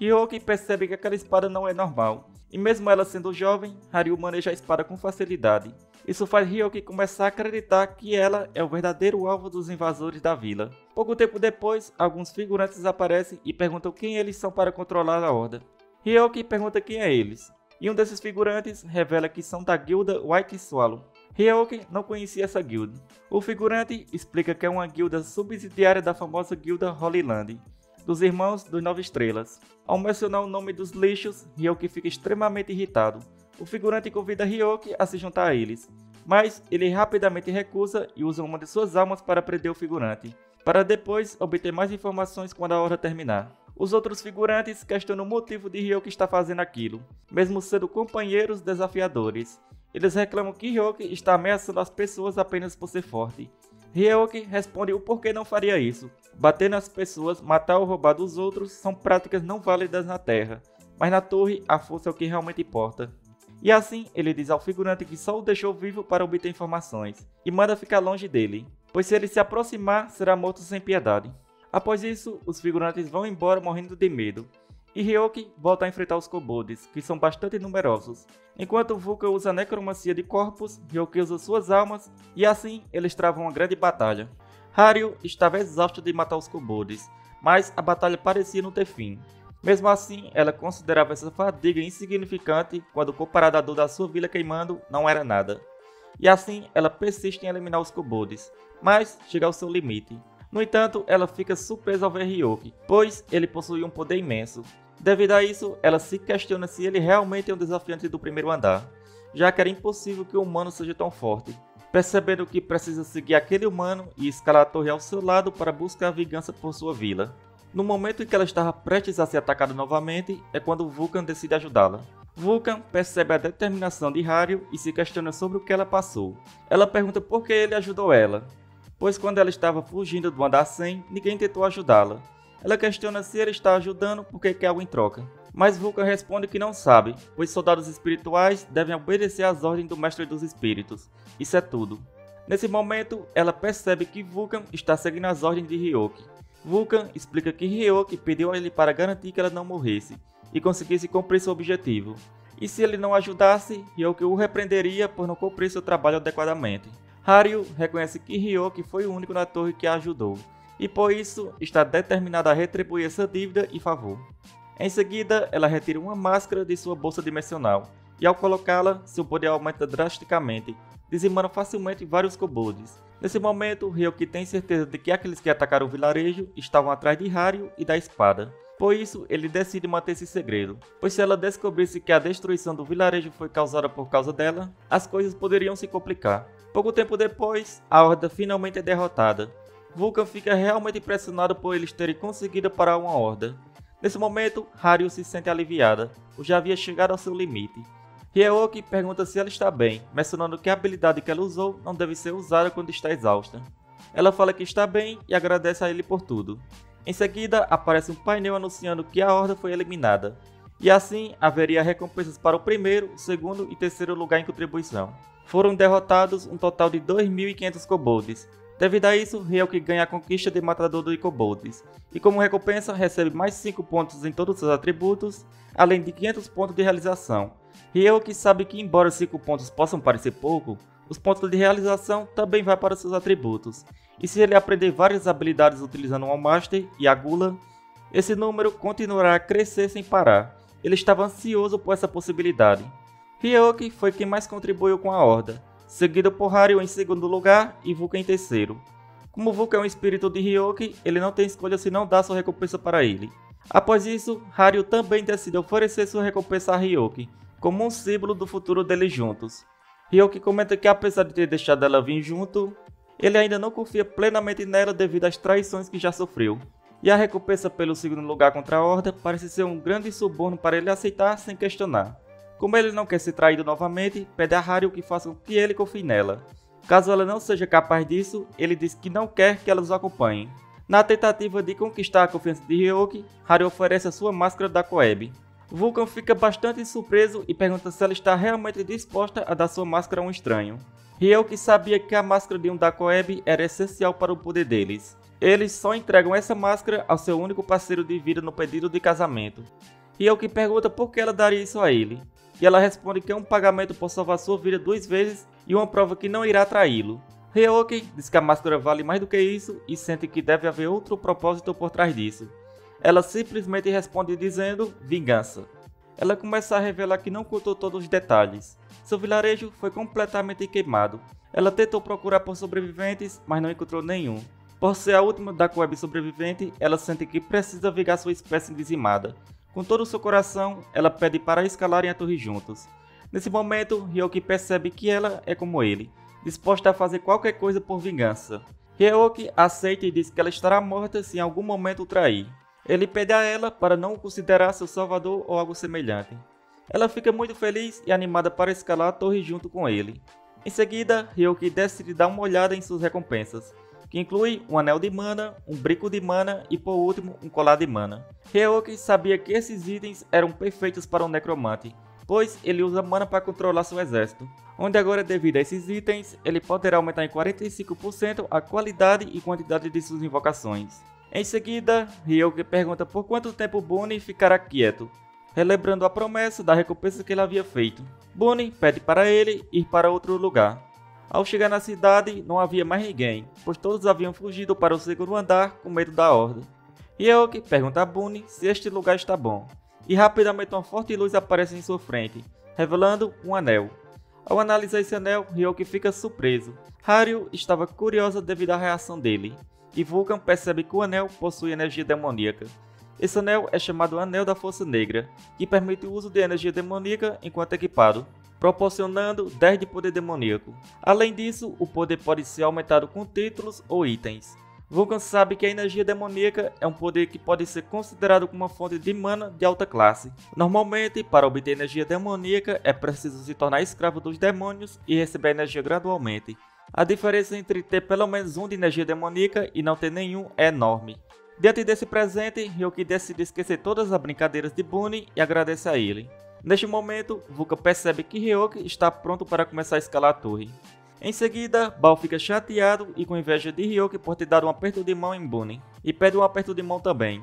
Hyoki percebe que aquela espada não é normal, e mesmo ela sendo jovem, Haryu maneja a espada com facilidade. Isso faz Hyoki começar a acreditar que ela é o verdadeiro alvo dos invasores da vila. Pouco tempo depois, alguns figurantes aparecem e perguntam quem eles são para controlar a horda. Hyoki pergunta quem é eles, e um desses figurantes revela que são da guilda White Swallow. Hyoki não conhecia essa guilda. O figurante explica que é uma guilda subsidiária da famosa guilda Holy Land, dos Irmãos dos 9 Estrelas. Ao mencionar o nome dos lixos, Hyoki fica extremamente irritado. O figurante convida Hyoki a se juntar a eles, mas ele rapidamente recusa e usa uma de suas almas para prender o figurante, para depois obter mais informações quando a hora terminar. Os outros figurantes questionam o motivo de Hyoki estar fazendo aquilo, mesmo sendo companheiros desafiadores. Eles reclamam que Hyoki está ameaçando as pessoas apenas por ser forte. Hyoki responde o porquê não faria isso. Bater nas pessoas, matar ou roubar dos outros são práticas não válidas na Terra, mas na torre a força é o que realmente importa. E assim ele diz ao figurante que só o deixou vivo para obter informações, e manda ficar longe dele, pois se ele se aproximar será morto sem piedade. Após isso, os figurantes vão embora morrendo de medo, e Hyoki volta a enfrentar os kobolds, que são bastante numerosos. Enquanto Vulcan usa a necromancia de corpos, Hyoki usa suas almas, e assim eles travam uma grande batalha. Haryu estava exausto de matar os kobolds, mas a batalha parecia não ter fim. Mesmo assim, ela considerava essa fadiga insignificante quando comparada à dor da sua vila queimando, não era nada. E assim, ela persiste em eliminar os kobolds, mas chega ao seu limite. No entanto, ela fica surpresa ao ver Hyoki, pois ele possui um poder imenso. Devido a isso, ela se questiona se ele realmente é um desafiante do primeiro andar, já que era impossível que um humano seja tão forte. Percebendo que precisa seguir aquele humano e escalar a torre ao seu lado para buscar vingança por sua vila. No momento em que ela estava prestes a ser atacada novamente, é quando Vulcan decide ajudá-la. Vulcan percebe a determinação de Hario e se questiona sobre o que ela passou. Ela pergunta por que ele ajudou ela, pois quando ela estava fugindo do andar 100, ninguém tentou ajudá-la. Ela questiona se ele está ajudando porque quer algo em troca. Mas Vulcan responde que não sabe, pois soldados espirituais devem obedecer às ordens do Mestre dos Espíritos. Isso é tudo. Nesse momento, ela percebe que Vulcan está seguindo as ordens de Hyoki. Vulcan explica que Hyoki pediu a ele para garantir que ela não morresse e conseguisse cumprir seu objetivo. E se ele não ajudasse, Hyoki o repreenderia por não cumprir seu trabalho adequadamente. Hario reconhece que Hyoki foi o único na torre que a ajudou, e por isso está determinada a retribuir essa dívida e favor. Em seguida, ela retira uma máscara de sua bolsa dimensional, e ao colocá-la, seu poder aumenta drasticamente, dizimando facilmente vários kobolds. Nesse momento, Hyoki tem certeza de que aqueles que atacaram o vilarejo estavam atrás de Hario e da espada. Por isso, ele decide manter esse segredo, pois se ela descobrisse que a destruição do vilarejo foi causada por causa dela, as coisas poderiam se complicar. Pouco tempo depois, a Horda finalmente é derrotada. Vulcan fica realmente impressionado por eles terem conseguido parar uma Horda. Nesse momento, Hario se sente aliviada, pois já havia chegado ao seu limite. Hyoki pergunta se ela está bem, mencionando que a habilidade que ela usou não deve ser usada quando está exausta. Ela fala que está bem e agradece a ele por tudo. Em seguida, aparece um painel anunciando que a Horda foi eliminada, e assim haveria recompensas para o primeiro, segundo e terceiro lugar em contribuição. Foram derrotados um total de 2.500 kobolds. Devido a isso, Hyoki ganha a conquista de matador de kobolds, e como recompensa recebe mais 5 pontos em todos os seus atributos, além de 500 pontos de realização. Hyoki sabe que embora os 5 pontos possam parecer pouco, os pontos de realização também vão para seus atributos, e se ele aprender várias habilidades utilizando o All-Master e a Gula, esse número continuará a crescer sem parar. Ele estava ansioso por essa possibilidade. Hyoki foi quem mais contribuiu com a Horda, seguido por Hario em segundo lugar e Vulcan em terceiro. Como Vulcan é um espírito de Hyoki, ele não tem escolha se não dar sua recompensa para ele. Após isso, Hario também decide oferecer sua recompensa a Hyoki, como um símbolo do futuro deles juntos. Hyoki comenta que apesar de ter deixado ela vir junto, ele ainda não confia plenamente nela devido às traições que já sofreu. E a recompensa pelo segundo lugar contra a Horda parece ser um grande suborno para ele aceitar sem questionar. Como ele não quer ser traído novamente, pede a Hario que faça com que ele confie nela. Caso ela não seja capaz disso, ele diz que não quer que ela os acompanhe. Na tentativa de conquistar a confiança de Hyoki, Hario oferece a sua máscara da Koebi. Vulcan fica bastante surpreso e pergunta se ela está realmente disposta a dar sua máscara a um estranho. Hyoki sabia que a máscara de um Dacoeb era essencial para o poder deles. Eles só entregam essa máscara ao seu único parceiro de vida no pedido de casamento. Hyoki pergunta por que ela daria isso a ele, e ela responde que é um pagamento por salvar sua vida 2 vezes e uma prova que não irá traí-lo. Hyoki diz que a máscara vale mais do que isso e sente que deve haver outro propósito por trás disso. Ela simplesmente responde dizendo vingança. Ela começa a revelar que não contou todos os detalhes. Seu vilarejo foi completamente queimado. Ela tentou procurar por sobreviventes, mas não encontrou nenhum. Por ser a última Dacoeb sobrevivente, ela sente que precisa vingar sua espécie dizimada. Com todo o seu coração, ela pede para escalarem a torre juntos. Nesse momento, Hyoki percebe que ela é como ele, disposta a fazer qualquer coisa por vingança. Hyoki aceita e diz que ela estará morta se em algum momento o trair. Ele pede a ela para não o considerar seu salvador ou algo semelhante. Ela fica muito feliz e animada para escalar a torre junto com ele. Em seguida, Hyoki decide dar uma olhada em suas recompensas, que inclui um anel de mana, um brinco de mana e por último um colar de mana. Hyoki sabia que esses itens eram perfeitos para um necromante, pois ele usa mana para controlar seu exército, onde agora devido a esses itens, ele poderá aumentar em 45% a qualidade e quantidade de suas invocações. Em seguida, Hyoki pergunta por quanto tempo Bunny ficará quieto, relembrando a promessa da recompensa que ele havia feito. Bunny pede para ele ir para outro lugar. Ao chegar na cidade, não havia mais ninguém, pois todos haviam fugido para o segundo andar com medo da Horda. Ryoki pergunta a Bunny se este lugar está bom, e rapidamente uma forte luz aparece em sua frente, revelando um anel. Ao analisar esse anel, Ryoki fica surpreso. Haru estava curiosa devido à reação dele, e Vulcan percebe que o anel possui energia demoníaca. Esse anel é chamado Anel da Força Negra, que permite o uso de energia demoníaca enquanto equipado, proporcionando 10 de poder demoníaco. Além disso, o poder pode ser aumentado com títulos ou itens. Vulcan sabe que a energia demoníaca é um poder que pode ser considerado como uma fonte de mana de alta classe. Normalmente, para obter energia demoníaca, é preciso se tornar escravo dos demônios e receber a energia gradualmente. A diferença entre ter pelo menos um de energia demoníaca e não ter nenhum é enorme. Diante desse presente, Ryoki decide esquecer todas as brincadeiras de Bunny e agradece a ele. Neste momento, Vulcan percebe que Ryoki está pronto para começar a escalar a torre. Em seguida, Bao fica chateado e com inveja de Ryoki por ter dado um aperto de mão em Bunny, e pede um aperto de mão também.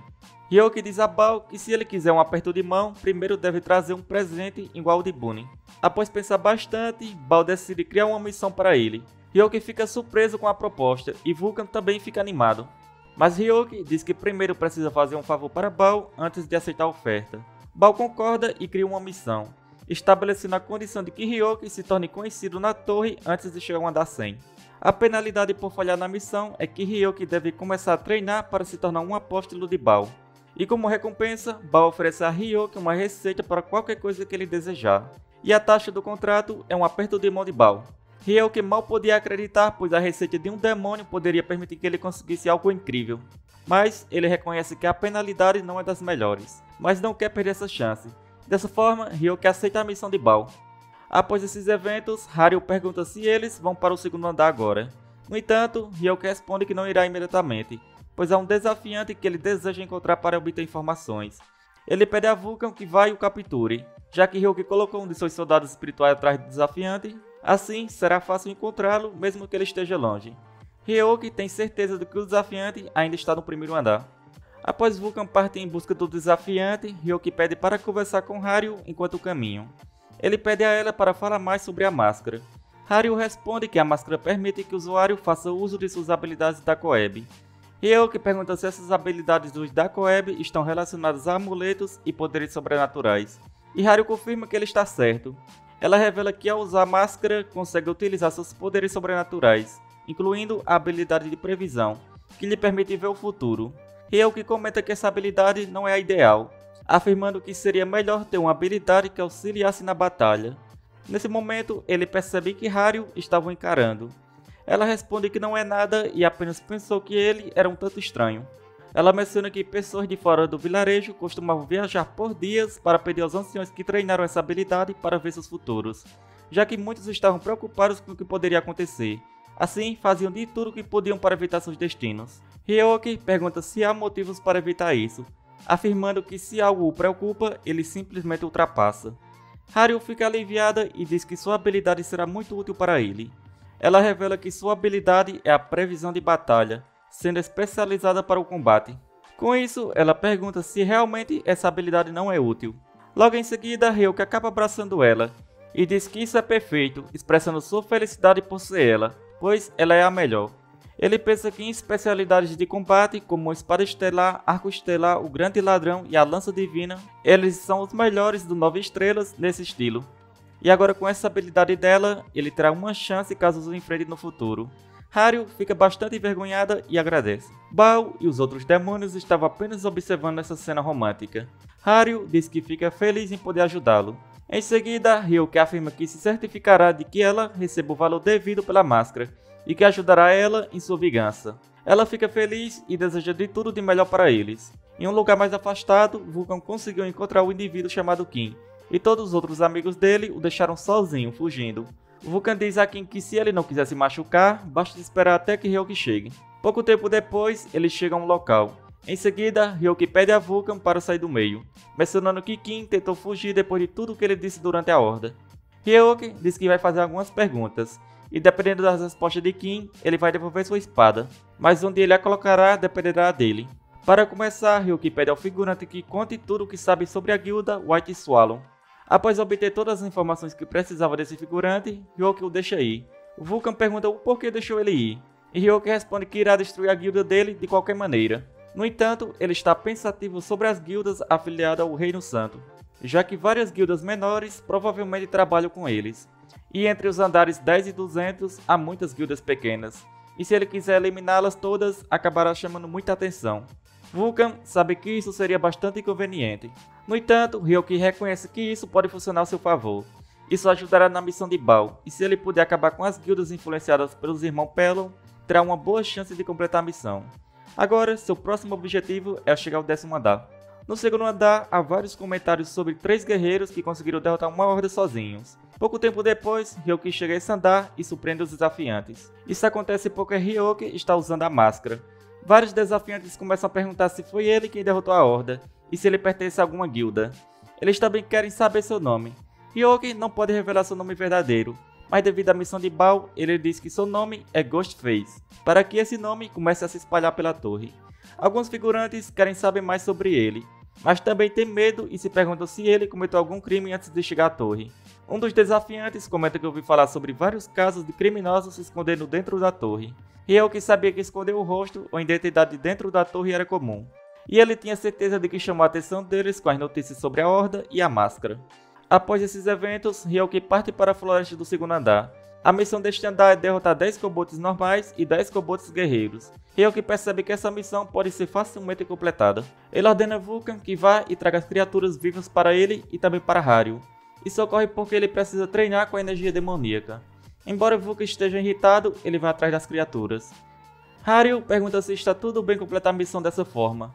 Ryoki diz a Bao que se ele quiser um aperto de mão, primeiro deve trazer um presente igual ao de Bunny. Após pensar bastante, Bao decide criar uma missão para ele. Ryoki fica surpreso com a proposta e Vulcan também fica animado. Mas Ryoki diz que primeiro precisa fazer um favor para Bao antes de aceitar a oferta. Bao concorda e cria uma missão, estabelecendo a condição de que Ryoki se torne conhecido na torre antes de chegar ao andar 100. A penalidade por falhar na missão é que Ryoki deve começar a treinar para se tornar um apóstolo de Bao. E como recompensa, Bao oferece a Ryoki uma receita para qualquer coisa que ele desejar. E a taxa do contrato é um aperto de mão de Bao. Ryoki mal podia acreditar, pois a receita de um demônio poderia permitir que ele conseguisse algo incrível. Mas ele reconhece que a penalidade não é das melhores, mas não quer perder essa chance. Dessa forma, Ryoki aceita a missão de Bao. Após esses eventos, Haru pergunta se eles vão para o segundo andar agora. No entanto, Ryoki responde que não irá imediatamente, pois há um desafiante que ele deseja encontrar para obter informações. Ele pede a Vulcan que vá e o capture, já que Ryoki colocou um de seus soldados espirituais atrás do desafiante, assim será fácil encontrá-lo mesmo que ele esteja longe. Ryoki tem certeza de que o desafiante ainda está no primeiro andar. Após Vulcan partir em busca do desafiante, Ryoki pede para conversar com Haru enquanto caminham. Ele pede a ela para falar mais sobre a máscara. Haru responde que a máscara permite que o usuário faça uso de suas habilidades da Koeb. Ryoki pergunta se essas habilidades dos Dacoeb estão relacionadas a amuletos e poderes sobrenaturais. E Haru confirma que ele está certo. Ela revela que ao usar a máscara consegue utilizar seus poderes sobrenaturais, incluindo a habilidade de previsão, que lhe permite ver o futuro. Ryoki comenta que essa habilidade não é a ideal, afirmando que seria melhor ter uma habilidade que auxiliasse na batalha. Nesse momento, ele percebe que Haru estava o encarando. Ela responde que não é nada e apenas pensou que ele era um tanto estranho. Ela menciona que pessoas de fora do vilarejo costumavam viajar por dias para pedir aos anciões que treinaram essa habilidade para ver seus futuros, já que muitos estavam preocupados com o que poderia acontecer. Assim, faziam de tudo o que podiam para evitar seus destinos. Ryoki pergunta se há motivos para evitar isso, afirmando que se algo o preocupa, ele simplesmente ultrapassa. Haru fica aliviada e diz que sua habilidade será muito útil para ele. Ela revela que sua habilidade é a previsão de batalha, sendo especializada para o combate. Com isso, ela pergunta se realmente essa habilidade não é útil. Logo em seguida, Ryoki acaba abraçando ela, e diz que isso é perfeito, expressando sua felicidade por ser ela, pois ela é a melhor. Ele pensa que em especialidades de combate, como a espada estelar, arco estelar, o grande ladrão e a lança divina, eles são os melhores do 9 estrelas nesse estilo. E agora com essa habilidade dela, ele terá uma chance caso os enfrente no futuro. Haru fica bastante envergonhada e agradece. Bao e os outros demônios estavam apenas observando essa cena romântica. Haru diz que fica feliz em poder ajudá-lo. Em seguida, Ryoki afirma que se certificará de que ela receba o valor devido pela máscara e que ajudará ela em sua vingança. Ela fica feliz e deseja de tudo de melhor para eles. Em um lugar mais afastado, Vulcan conseguiu encontrar um indivíduo chamado Kim, e todos os outros amigos dele o deixaram sozinho, fugindo. Vulcan diz a Kim que se ele não quiser se machucar, basta esperar até que Ryoki chegue. Pouco tempo depois, eles chegam ao local. Em seguida, Ryoki pede a Vulcan para sair do meio, mencionando que Kim tentou fugir depois de tudo que ele disse durante a horda. Ryoki diz que vai fazer algumas perguntas, e dependendo das respostas de Kim, ele vai devolver sua espada, mas onde ele a colocará dependerá dele. Para começar, Ryoki pede ao figurante que conte tudo o que sabe sobre a guilda White Swallow. Após obter todas as informações que precisava desse figurante, Ryoki o deixa ir. Vulcan pergunta o porquê deixou ele ir, e Ryoki responde que irá destruir a guilda dele de qualquer maneira. No entanto, ele está pensativo sobre as guildas afiliadas ao Reino Santo, já que várias guildas menores provavelmente trabalham com eles. E entre os andares 10 e 200 há muitas guildas pequenas, e se ele quiser eliminá-las todas, acabará chamando muita atenção. Vulcan sabe que isso seria bastante inconveniente. No entanto, Ryoki reconhece que isso pode funcionar ao seu favor. Isso ajudará na missão de Baal, e se ele puder acabar com as guildas influenciadas pelos irmãos Pelon, terá uma boa chance de completar a missão. Agora, seu próximo objetivo é chegar ao 10º andar. No segundo andar, há vários comentários sobre 3 guerreiros que conseguiram derrotar uma horda sozinhos. Pouco tempo depois, Ryoki chega a esse andar e surpreende os desafiantes. Isso acontece porque Ryoki está usando a máscara. Vários desafiantes começam a perguntar se foi ele quem derrotou a horda, e se ele pertence a alguma guilda. Eles também querem saber seu nome. Ryoki não pode revelar seu nome verdadeiro, mas devido à missão de Baal, ele diz que seu nome é Ghostface, para que esse nome comece a se espalhar pela torre. Alguns figurantes querem saber mais sobre ele, mas também tem medo e se perguntam se ele cometeu algum crime antes de chegar à torre. Um dos desafiantes comenta que ouviu falar sobre vários casos de criminosos se escondendo dentro da torre. Ryoki sabia que esconder o rosto ou identidade dentro da torre era comum, e ele tinha certeza de que chamou a atenção deles com as notícias sobre a horda e a máscara. Após esses eventos, Ryoki parte para a floresta do segundo andar. A missão deste andar é derrotar 10 kobolds normais e 10 kobolds guerreiros. Ryoki percebe que essa missão pode ser facilmente completada. Ele ordena a Vulcan que vá e traga as criaturas vivas para ele e também para Hario. Isso ocorre porque ele precisa treinar com a energia demoníaca. Embora Vulcan esteja irritado, ele vai atrás das criaturas. Hario pergunta se está tudo bem completar a missão dessa forma.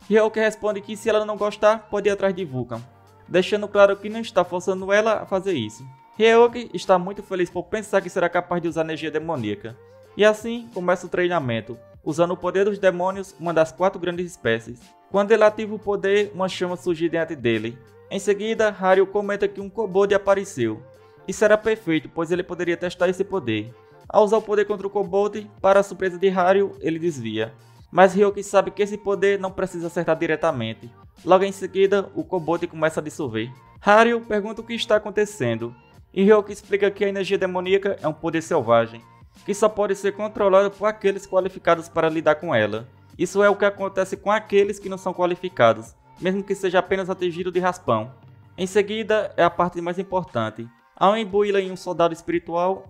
Ryoki responde que se ela não gostar, pode ir atrás de Vulcan, deixando claro que não está forçando ela a fazer isso. Ryoki está muito feliz por pensar que será capaz de usar energia demoníaca. E assim começa o treinamento, usando o poder dos demônios, uma das 4 grandes espécies. Quando ele ativa o poder, uma chama surge diante dele. Em seguida, Hario comenta que um kobold apareceu. Isso era perfeito, pois ele poderia testar esse poder. Ao usar o poder contra o kobold, para a surpresa de Hario, ele desvia. Mas Ryoki sabe que esse poder não precisa acertar diretamente. Logo em seguida, o kobold começa a dissolver. Hario pergunta o que está acontecendo, e Ryoki explica que a energia demoníaca é um poder selvagem, que só pode ser controlado por aqueles qualificados para lidar com ela. Isso é o que acontece com aqueles que não são qualificados, mesmo que seja apenas atingido de raspão. Em seguida, é a parte mais importante. Ao imbuí-la em um soldado espiritual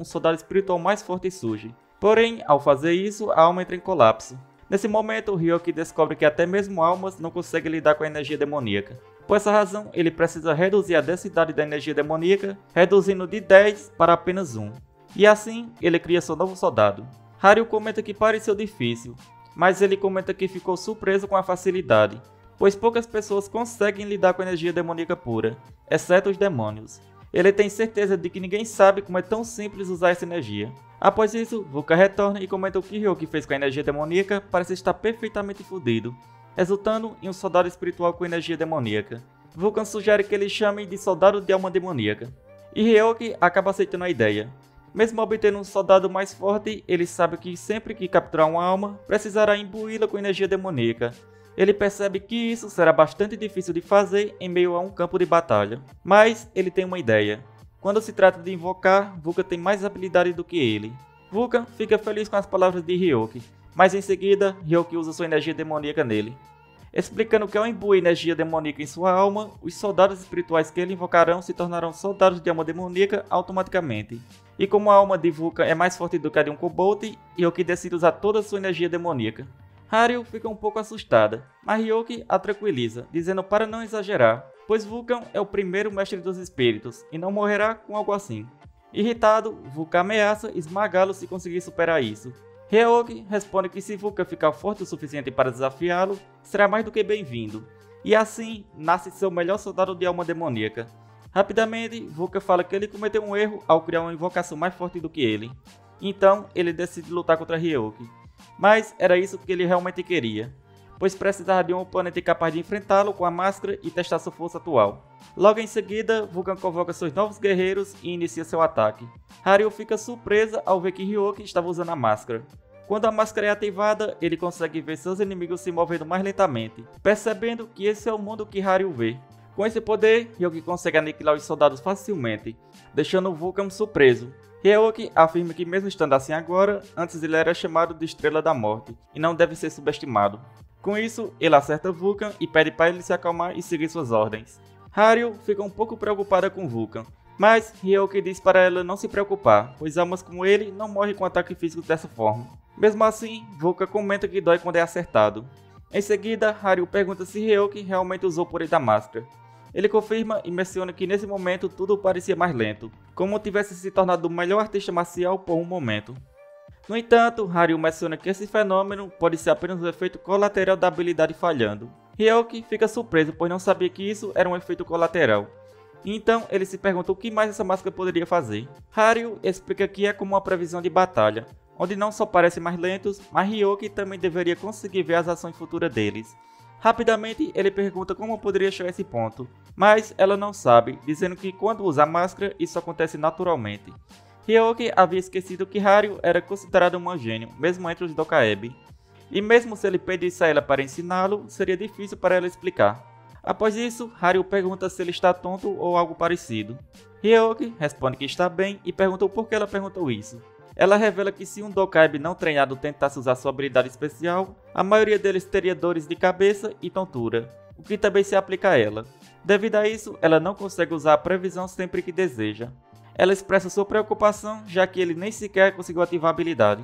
mais forte surge. Porém, ao fazer isso, a alma entra em colapso. Nesse momento, Ryoki descobre que até mesmo almas não conseguem lidar com a energia demoníaca. Por essa razão, ele precisa reduzir a densidade da energia demoníaca, reduzindo de 10 para apenas 1. E assim, ele cria seu novo soldado. Hario comenta que pareceu difícil, mas ele comenta que ficou surpreso com a facilidade, pois poucas pessoas conseguem lidar com a energia demoníaca pura, exceto os demônios. Ele tem certeza de que ninguém sabe como é tão simples usar essa energia. Após isso, Vulcan retorna e comenta o que Ryoki fez com a energia demoníaca parece estar perfeitamente fudido, resultando em um soldado espiritual com energia demoníaca. Vulcan sugere que ele chame de soldado de alma demoníaca, e Ryoki acaba aceitando a ideia. Mesmo obtendo um soldado mais forte, ele sabe que sempre que capturar uma alma, precisará imbuí-la com energia demoníaca. Ele percebe que isso será bastante difícil de fazer em meio a um campo de batalha. Mas ele tem uma ideia. Quando se trata de invocar, Vulcan tem mais habilidade do que ele. Vulcan fica feliz com as palavras de Ryoki, mas em seguida, Ryoki usa sua energia demoníaca nele. Explicando que ao imbuir energia demoníaca em sua alma, os soldados espirituais que ele invocarão se tornarão soldados de alma demoníaca automaticamente. E como a alma de Vulcan é mais forte do que a de um kobold, Ryoki decide usar toda a sua energia demoníaca. Hario fica um pouco assustada, mas Ryoki a tranquiliza, dizendo para não exagerar, pois Vulcan é o primeiro mestre dos espíritos e não morrerá com algo assim. Irritado, Vulcan ameaça esmagá-lo se conseguir superar isso. Ryoki responde que se Vulcan ficar forte o suficiente para desafiá-lo, será mais do que bem-vindo, e assim nasce seu melhor soldado de alma demoníaca. Rapidamente, Vulcan fala que ele cometeu um erro ao criar uma invocação mais forte do que ele, então ele decide lutar contra Ryoki. Mas era isso que ele realmente queria, pois precisava de um oponente capaz de enfrentá-lo com a máscara e testar sua força atual. Logo em seguida, Vulcan convoca seus novos guerreiros e inicia seu ataque. Hario fica surpresa ao ver que Ryoki estava usando a máscara. Quando a máscara é ativada, ele consegue ver seus inimigos se movendo mais lentamente, percebendo que esse é o mundo que Hario vê. Com esse poder, Ryoki consegue aniquilar os soldados facilmente, deixando Vulcan surpreso. Ryoki afirma que mesmo estando assim agora, antes ele era chamado de Estrela da Morte, e não deve ser subestimado. Com isso, ele acerta Vulcan e pede para ele se acalmar e seguir suas ordens. Haru fica um pouco preocupada com Vulcan, mas Ryoki diz para ela não se preocupar, pois almas como ele não morrem com ataque físico dessa forma. Mesmo assim, Vulcan comenta que dói quando é acertado. Em seguida, Haru pergunta se Ryoki realmente usou o poder da máscara. Ele confirma e menciona que nesse momento tudo parecia mais lento, como tivesse se tornado o melhor artista marcial por um momento. No entanto, Haru menciona que esse fenômeno pode ser apenas um efeito colateral da habilidade falhando. Ryoki fica surpreso, pois não sabia que isso era um efeito colateral. Então, ele se pergunta o que mais essa máscara poderia fazer. Haru explica que é como uma previsão de batalha, onde não só parecem mais lentos, mas Ryoki também deveria conseguir ver as ações futuras deles. Rapidamente, ele pergunta como poderia chegar a esse ponto, mas ela não sabe, dizendo que quando usa a máscara, isso acontece naturalmente. Ryoki havia esquecido que Haru era considerado um gênio, mesmo entre os Dokaebi. E mesmo se ele pedisse a ela para ensiná-lo, seria difícil para ela explicar. Após isso, Haru pergunta se ele está tonto ou algo parecido. Ryoki responde que está bem e pergunta por que ela perguntou isso. Ela revela que se um Dokaebi não treinado tentasse usar sua habilidade especial, a maioria deles teria dores de cabeça e tontura, o que também se aplica a ela. Devido a isso, ela não consegue usar a previsão sempre que deseja. Ela expressa sua preocupação, já que ele nem sequer conseguiu ativar a habilidade.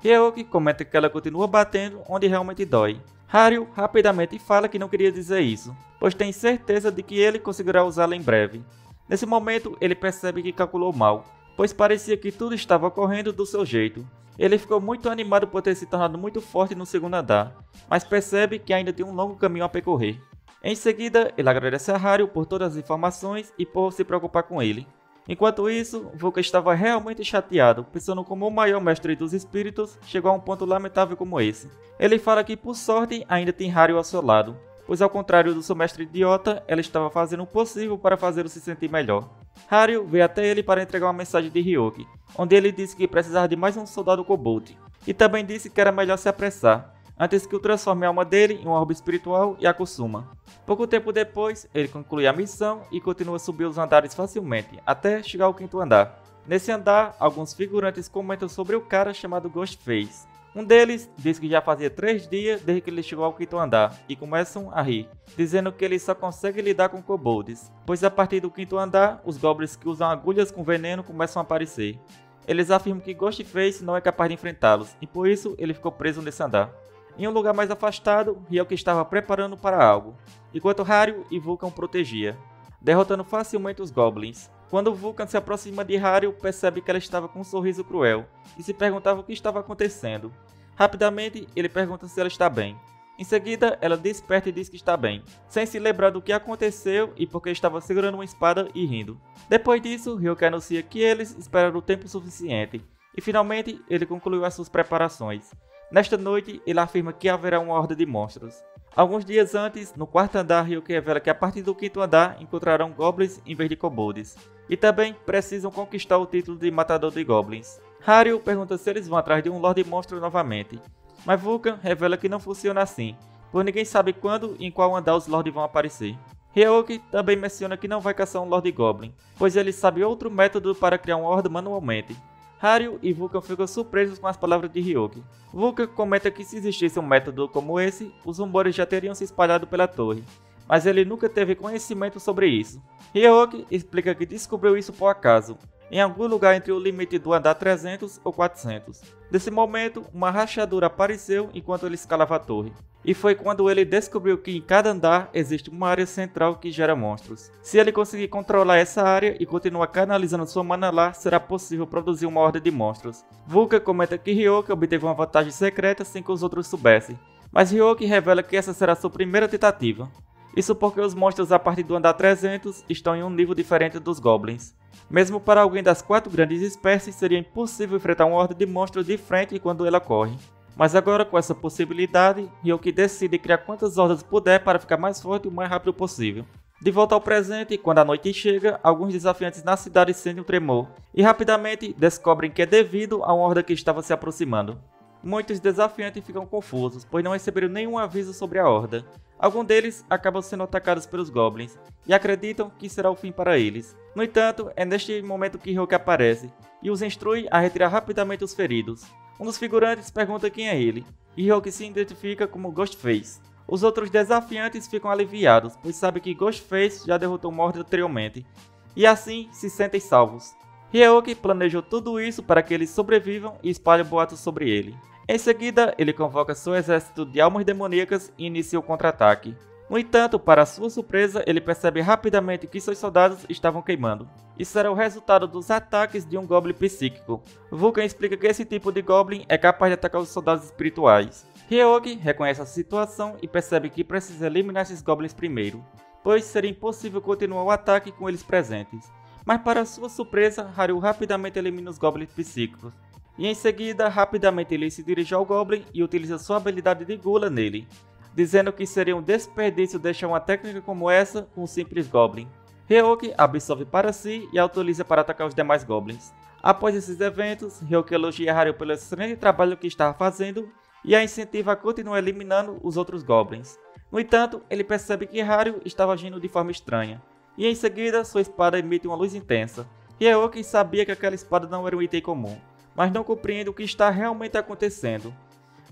Ryoki comenta que ela continua batendo onde realmente dói. Haru rapidamente fala que não queria dizer isso, pois tem certeza de que ele conseguirá usá-la em breve. Nesse momento, ele percebe que calculou mal, pois parecia que tudo estava ocorrendo do seu jeito. Ele ficou muito animado por ter se tornado muito forte no segundo andar, mas percebe que ainda tem um longo caminho a percorrer. Em seguida, ele agradece a Haru por todas as informações e por se preocupar com ele. Enquanto isso, Vulcan estava realmente chateado, pensando como o maior mestre dos espíritos chegou a um ponto lamentável como esse. Ele fala que por sorte ainda tem Haru ao seu lado, pois ao contrário do seu mestre idiota, ela estava fazendo o possível para fazê-lo se sentir melhor. Haru veio até ele para entregar uma mensagem de Ryoki, onde ele disse que precisava de mais um soldado kobold, e também disse que era melhor se apressar, antes que o transforme a alma dele em um orbe espiritual e a consuma. Pouco tempo depois, ele conclui a missão e continua a subir os andares facilmente, até chegar ao 5º andar. Nesse andar, alguns figurantes comentam sobre o cara chamado Ghostface. Um deles diz que já fazia 3 dias desde que ele chegou ao 5º andar, e começam a rir, dizendo que ele só consegue lidar com kobolds, pois a partir do 5º andar, os goblins que usam agulhas com veneno começam a aparecer. Eles afirmam que Ghostface não é capaz de enfrentá-los, e por isso ele ficou preso nesse andar. Em um lugar mais afastado, Ryoki estava preparando para algo, enquanto Haru e Vulcan o protegia, derrotando facilmente os goblins. Quando Vulcan se aproxima de Haru, percebe que ela estava com um sorriso cruel, e se perguntava o que estava acontecendo. Rapidamente, ele pergunta se ela está bem. Em seguida, ela desperta e diz que está bem, sem se lembrar do que aconteceu e porque estava segurando uma espada e rindo. Depois disso, Ryoki anuncia que eles esperaram o tempo suficiente, e finalmente ele concluiu as suas preparações. Nesta noite, ele afirma que haverá uma horda de monstros. Alguns dias antes, no 4º andar, Ryoki revela que a partir do 5º andar encontrarão goblins em vez de kobolds, e também precisam conquistar o título de matador de goblins. Haru pergunta se eles vão atrás de um Lorde Monstro novamente, mas Vulcan revela que não funciona assim, pois ninguém sabe quando e em qual andar os Lords vão aparecer. Ryoki também menciona que não vai caçar um Lorde Goblin, pois ele sabe outro método para criar uma horda manualmente. Haru e Vulcan ficam surpresos com as palavras de Ryoki. Vulcan comenta que se existisse um método como esse, os rumores já teriam se espalhado pela torre, mas ele nunca teve conhecimento sobre isso. Ryoki explica que descobriu isso por acaso, em algum lugar entre o limite do andar 300 ou 400. Nesse momento, uma rachadura apareceu enquanto ele escalava a torre. E foi quando ele descobriu que em cada andar existe uma área central que gera monstros. Se ele conseguir controlar essa área e continuar canalizando sua mana lá, será possível produzir uma horda de monstros. Vulcan comenta que Ryoki obteve uma vantagem secreta sem que os outros soubessem, mas Ryoki revela que essa será sua primeira tentativa. Isso porque os monstros a partir do andar 300 estão em um nível diferente dos goblins. Mesmo para alguém das 4 grandes espécies, seria impossível enfrentar uma horda de monstros de frente quando ela corre. Mas agora, com essa possibilidade, Ryoki decide criar quantas hordas puder para ficar mais forte o mais rápido possível. De volta ao presente, quando a noite chega, alguns desafiantes na cidade sentem um tremor, e rapidamente descobrem que é devido a uma horda que estava se aproximando. Muitos desafiantes ficam confusos, pois não receberam nenhum aviso sobre a horda. Alguns deles acabam sendo atacados pelos goblins, e acreditam que será o fim para eles. No entanto, é neste momento que Ryoki aparece, e os instrui a retirar rapidamente os feridos. Um dos figurantes pergunta quem é ele, e Ryoki se identifica como Ghostface. Os outros desafiantes ficam aliviados, pois sabem que Ghostface já derrotou Mordor anteriormente, e assim se sentem salvos. Ryoki planejou tudo isso para que eles sobrevivam e espalha boatos sobre ele. Em seguida, ele convoca seu exército de almas demoníacas e inicia o contra-ataque. No entanto, para sua surpresa, ele percebe rapidamente que seus soldados estavam queimando. Isso era o resultado dos ataques de um Goblin psíquico. Vulcan explica que esse tipo de Goblin é capaz de atacar os soldados espirituais. Ryoki reconhece a situação e percebe que precisa eliminar esses Goblins primeiro, pois seria impossível continuar o ataque com eles presentes. Mas para sua surpresa, Haru rapidamente elimina os Goblins psíquicos. E em seguida, rapidamente ele se dirige ao Goblin e utiliza sua habilidade de Gula nele, dizendo que seria um desperdício deixar uma técnica como essa com um simples Goblin. Ryoki absorve para si e a utiliza para atacar os demais Goblins. Após esses eventos, Ryoki elogia Haru pelo excelente trabalho que estava fazendo e a incentiva a continuar eliminando os outros Goblins. No entanto, ele percebe que Haru estava agindo de forma estranha, e em seguida sua espada emite uma luz intensa. Ryoki sabia que aquela espada não era um item comum, mas não compreende o que está realmente acontecendo.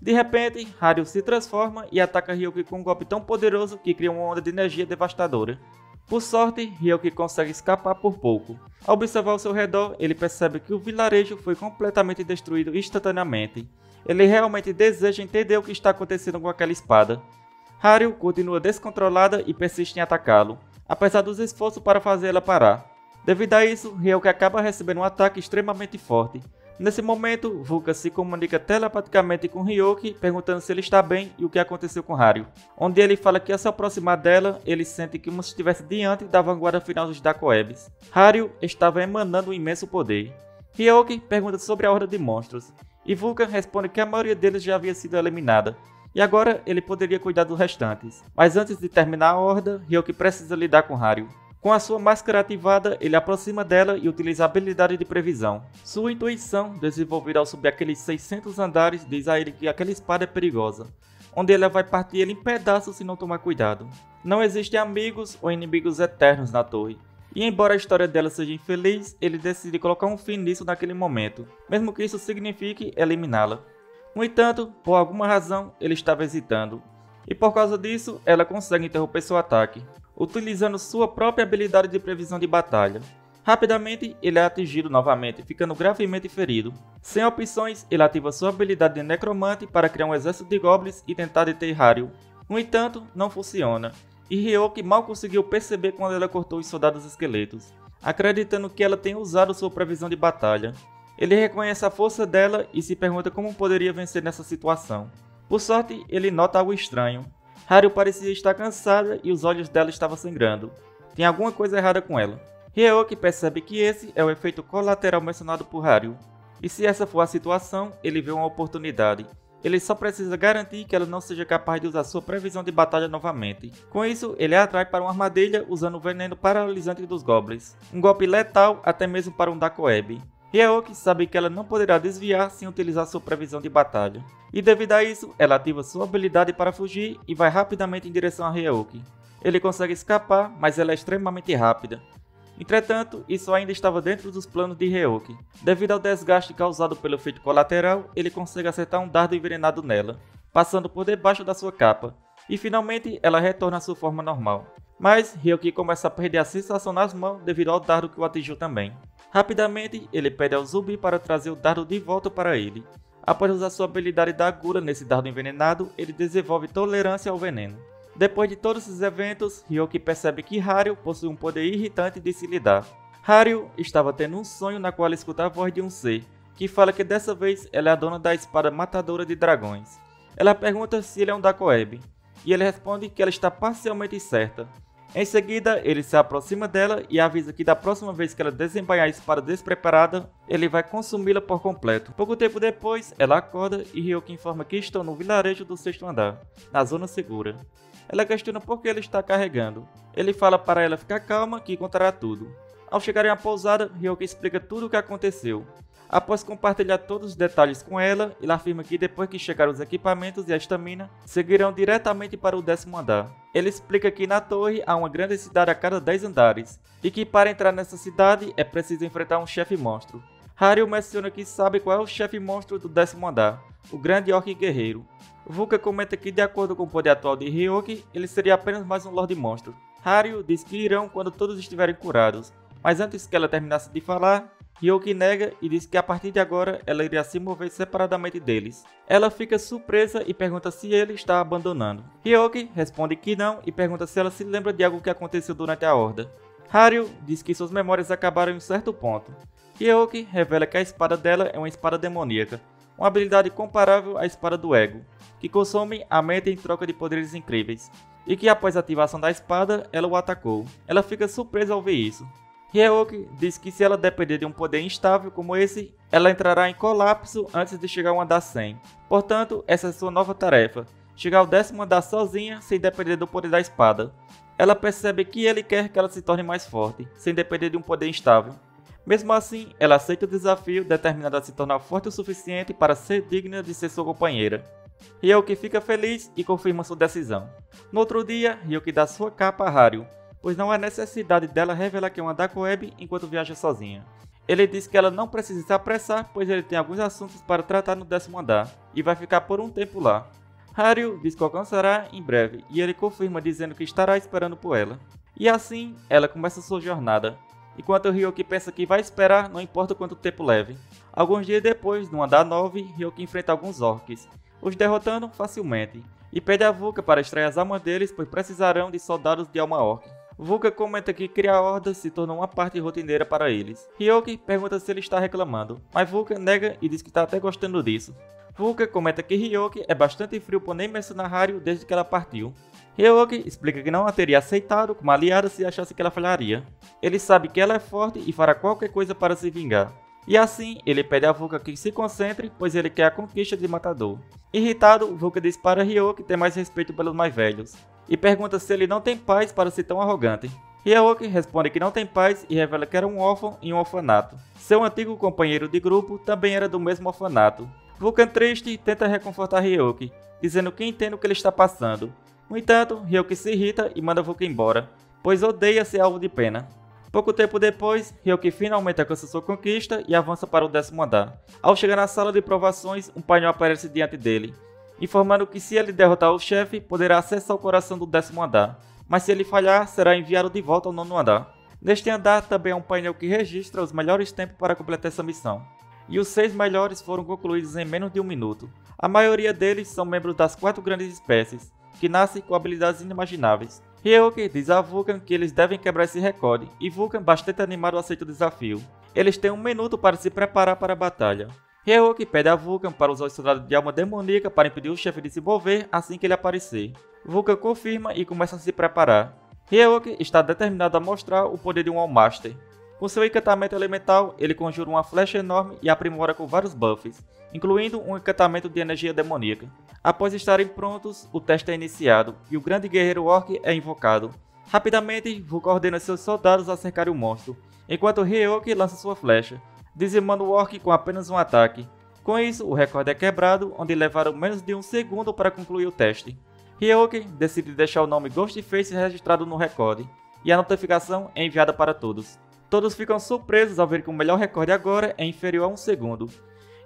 De repente, Haru se transforma e ataca Ryoki com um golpe tão poderoso que cria uma onda de energia devastadora. Por sorte, Ryoki consegue escapar por pouco. Ao observar ao seu redor, ele percebe que o vilarejo foi completamente destruído instantaneamente. Ele realmente deseja entender o que está acontecendo com aquela espada. Haru continua descontrolada e persiste em atacá-lo, apesar dos esforços para fazê-la parar. Devido a isso, Ryoki acaba recebendo um ataque extremamente forte. Nesse momento, Vulcan se comunica telepaticamente com Ryoki, perguntando se ele está bem e o que aconteceu com Haru. Onde ele fala que ao se aproximar dela, ele sente como se estivesse diante da vanguarda final dos Dacoebs. Haru estava emanando um imenso poder. Ryoki pergunta sobre a horda de monstros, e Vulcan responde que a maioria deles já havia sido eliminada, e agora ele poderia cuidar dos restantes. Mas antes de terminar a horda, Ryoki precisa lidar com Haru. Com a sua máscara ativada, ele aproxima dela e utiliza a habilidade de previsão. Sua intuição, desenvolvida ao subir aqueles 600 andares, diz a ele que aquela espada é perigosa, onde ela vai partir ele em pedaços se não tomar cuidado. Não existem amigos ou inimigos eternos na torre, e embora a história dela seja infeliz, ele decide colocar um fim nisso naquele momento, mesmo que isso signifique eliminá-la. No entanto, por alguma razão, ele estava hesitando, e por causa disso, ela consegue interromper seu ataque, utilizando sua própria habilidade de previsão de batalha. Rapidamente, ele é atingido novamente, ficando gravemente ferido. Sem opções, ele ativa sua habilidade de necromante para criar um exército de goblins e tentar deter Haru. No entanto, não funciona, e Ryoki mal conseguiu perceber quando ela cortou os soldados esqueletos, acreditando que ela tenha usado sua previsão de batalha. Ele reconhece a força dela e se pergunta como poderia vencer nessa situação. Por sorte, ele nota algo estranho. Haru parecia estar cansada e os olhos dela estavam sangrando. Tem alguma coisa errada com ela. Ryoki percebe que esse é o efeito colateral mencionado por Haru. E se essa for a situação, ele vê uma oportunidade. Ele só precisa garantir que ela não seja capaz de usar sua previsão de batalha novamente. Com isso, ele a atrai para uma armadilha usando o veneno paralisante dos goblins. Um golpe letal até mesmo para um Dacoeb. Ryoki sabe que ela não poderá desviar sem utilizar sua previsão de batalha. E devido a isso, ela ativa sua habilidade para fugir e vai rapidamente em direção a Ryoki. Ele consegue escapar, mas ela é extremamente rápida. Entretanto, isso ainda estava dentro dos planos de Ryoki. Devido ao desgaste causado pelo efeito colateral, ele consegue acertar um dardo envenenado nela, passando por debaixo da sua capa. E finalmente, ela retorna à sua forma normal. Mas Ryoki começa a perder a sensação nas mãos devido ao dardo que o atingiu também. Rapidamente, ele pede ao zumbi para trazer o dardo de volta para ele. Após usar sua habilidade da Gula nesse dardo envenenado, ele desenvolve tolerância ao veneno. Depois de todos esses eventos, Ryoki percebe que Haru possui um poder irritante de se lidar. Haru estava tendo um sonho na qual ela escuta a voz de um ser, que fala que dessa vez ela é a dona da espada matadora de dragões. Ela pergunta se ele é um Dacoeb, e ele responde que ela está parcialmente certa. Em seguida, ele se aproxima dela e avisa que da próxima vez que ela desembainhar a espada despreparada, ele vai consumi-la por completo. Pouco tempo depois, ela acorda e Ryoki informa que estão no vilarejo do 6º andar, na zona segura. Ela questiona por que ele está carregando. Ele fala para ela ficar calma que contará tudo. Ao chegarem à pousada, Ryoki explica tudo o que aconteceu. Após compartilhar todos os detalhes com ela, ele afirma que depois que chegarem os equipamentos e a estamina, seguirão diretamente para o 10º andar. Ele explica que na torre há uma grande cidade a cada 10 andares, e que para entrar nessa cidade é preciso enfrentar um chefe monstro. Haru menciona que sabe qual é o chefe monstro do 10º andar, o grande orc guerreiro. Vulcan comenta que, de acordo com o poder atual de Hyoki, ele seria apenas mais um Lorde Monstro. Haru diz que irão quando todos estiverem curados, mas antes que ela terminasse de falar, Hyoki nega e diz que a partir de agora ela iria se mover separadamente deles. Ela fica surpresa e pergunta se ele está a abandonando. Hyoki responde que não e pergunta se ela se lembra de algo que aconteceu durante a Horda. Haru diz que suas memórias acabaram em um certo ponto. Hyoki revela que a espada dela é uma espada demoníaca, uma habilidade comparável à espada do ego, que consome a mente em troca de poderes incríveis, e que após a ativação da espada, ela o atacou. Ela fica surpresa ao ver isso. Hyoki diz que se ela depender de um poder instável como esse, ela entrará em colapso antes de chegar ao andar 100. Portanto, essa é sua nova tarefa, chegar ao 10º andar sozinha sem depender do poder da espada. Ela percebe que ele quer que ela se torne mais forte, sem depender de um poder instável. Mesmo assim, ela aceita o desafio, determinada a se tornar forte o suficiente para ser digna de ser sua companheira. Hyoki fica feliz e confirma sua decisão. No outro dia, Hyoki dá sua capa a Haru, pois não há necessidade dela revelar que é uma Dark Web enquanto viaja sozinha. Ele diz que ela não precisa se apressar, pois ele tem alguns assuntos para tratar no 10º andar, e vai ficar por um tempo lá. Haru diz que alcançará em breve, e ele confirma dizendo que estará esperando por ela. E assim, ela começa sua jornada, enquanto Hyoki pensa que vai esperar não importa quanto tempo leve. Alguns dias depois, no andar 9, Hyoki enfrenta alguns orcs, os derrotando facilmente, e pede a Vulcan para extrair as almas deles, pois precisarão de soldados de alma orc. Vulcan comenta que criar hordas se tornou uma parte rotineira para eles. Hyoki pergunta se ele está reclamando, mas Vulcan nega e diz que está até gostando disso. Vulcan comenta que Hyoki é bastante frio por nem mencionar Haru desde que ela partiu. Hyoki explica que não a teria aceitado como aliada se achasse que ela falharia. Ele sabe que ela é forte e fará qualquer coisa para se vingar. E assim, ele pede a Vulcan que se concentre, pois ele quer a conquista de Matador. Irritado, Vulcan diz para Hyoki ter mais respeito pelos mais velhos, e pergunta se ele não tem pais para ser tão arrogante. Hyoki responde que não tem pais e revela que era um órfão em um orfanato. Seu antigo companheiro de grupo também era do mesmo orfanato. Vulcan triste tenta reconfortar Hyoki, dizendo que entende o que ele está passando. No entanto, Hyoki se irrita e manda Vulcan embora, pois odeia ser alvo de pena. Pouco tempo depois, Hyoki finalmente alcança sua conquista e avança para o 10º andar. Ao chegar na sala de provações, um painel aparece diante dele, informando que se ele derrotar o chefe, poderá acessar o coração do 10º andar, mas se ele falhar, será enviado de volta ao 9º andar. Neste andar também há um painel que registra os melhores tempos para completar essa missão, e os 6 melhores foram concluídos em menos de 1 minuto. A maioria deles são membros das 4 grandes espécies, que nascem com habilidades inimagináveis. Hyoki diz a Vulcan que eles devem quebrar esse recorde, e Vulcan, bastante animado, aceita o desafio. Eles têm 1 minuto para se preparar para a batalha. Hyoki pede a Vulcan para usar o estudado de alma demoníaca para impedir o chefe de se mover assim que ele aparecer. Vulcan confirma e começa a se preparar. Hyoki está determinado a mostrar o poder de um All-Master. Com seu encantamento elemental, ele conjura uma flecha enorme e aprimora com vários buffs, incluindo um encantamento de energia demoníaca. Após estarem prontos, o teste é iniciado e o grande guerreiro orc é invocado. Rapidamente, Vulcan ordena seus soldados a cercarem o monstro, enquanto Hyoki lança sua flecha, dizimando o orc com apenas um ataque. Com isso, o recorde é quebrado, onde levaram menos de 1 segundo para concluir o teste. Hyoki decide deixar o nome Ghostface registrado no recorde, e a notificação é enviada para todos. Todos ficam surpresos ao ver que o melhor recorde agora é inferior a 1 segundo,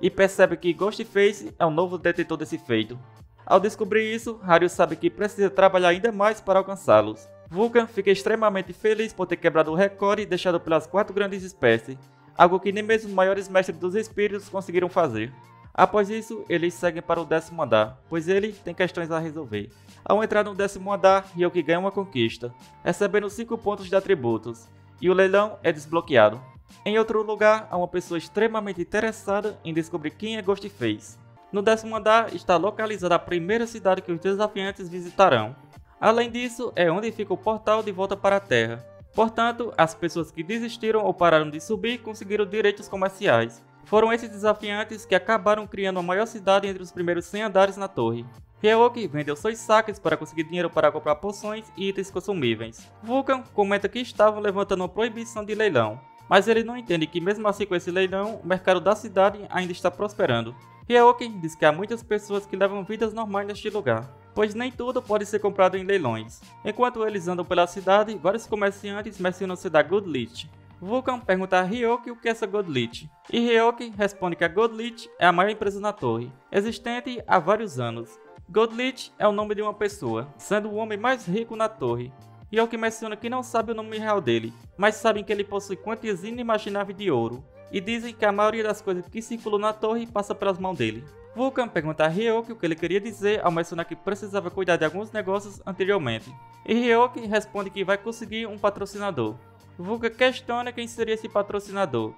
e percebe que Ghostface é o novo detentor desse feito. Ao descobrir isso, Haru sabe que precisa trabalhar ainda mais para alcançá-los. Vulcan fica extremamente feliz por ter quebrado o recorde deixado pelas 4 grandes espécies, algo que nem mesmo os maiores mestres dos espíritos conseguiram fazer. Após isso, eles seguem para o 10º andar, pois ele tem questões a resolver. Ao entrar no 10º andar, Hyoki ganha uma conquista, recebendo 5 pontos de atributos, e o leilão é desbloqueado. Em outro lugar, há uma pessoa extremamente interessada em descobrir quem é Ghostface. No 10º andar está localizada a primeira cidade que os desafiantes visitarão. Além disso, é onde fica o portal de volta para a Terra. Portanto, as pessoas que desistiram ou pararam de subir conseguiram direitos comerciais. Foram esses desafiantes que acabaram criando a maior cidade entre os primeiros 100 andares na torre. Hyoki vendeu seus saques para conseguir dinheiro para comprar poções e itens consumíveis. Vulcan comenta que estavam levantando uma proibição de leilão, mas ele não entende que mesmo assim com esse leilão, o mercado da cidade ainda está prosperando. Hyoki diz que há muitas pessoas que levam vidas normais neste lugar, pois nem tudo pode ser comprado em leilões. Enquanto eles andam pela cidade, vários comerciantes mencionam ser da Good List. Vulcan pergunta a Ryoki o que é essa Godlit, e Ryoki responde que a Godlit é a maior empresa na torre, existente há vários anos. Godlit é o nome de uma pessoa, sendo o homem mais rico na torre. Ryoki menciona que não sabe o nome real dele, mas sabem que ele possui quantias inimagináveis de ouro, e dizem que a maioria das coisas que circulam na torre passa pelas mãos dele. Vulcan pergunta a Ryoki o que ele queria dizer ao mencionar que precisava cuidar de alguns negócios anteriormente, e Ryoki responde que vai conseguir um patrocinador. Vulcan questiona quem seria esse patrocinador,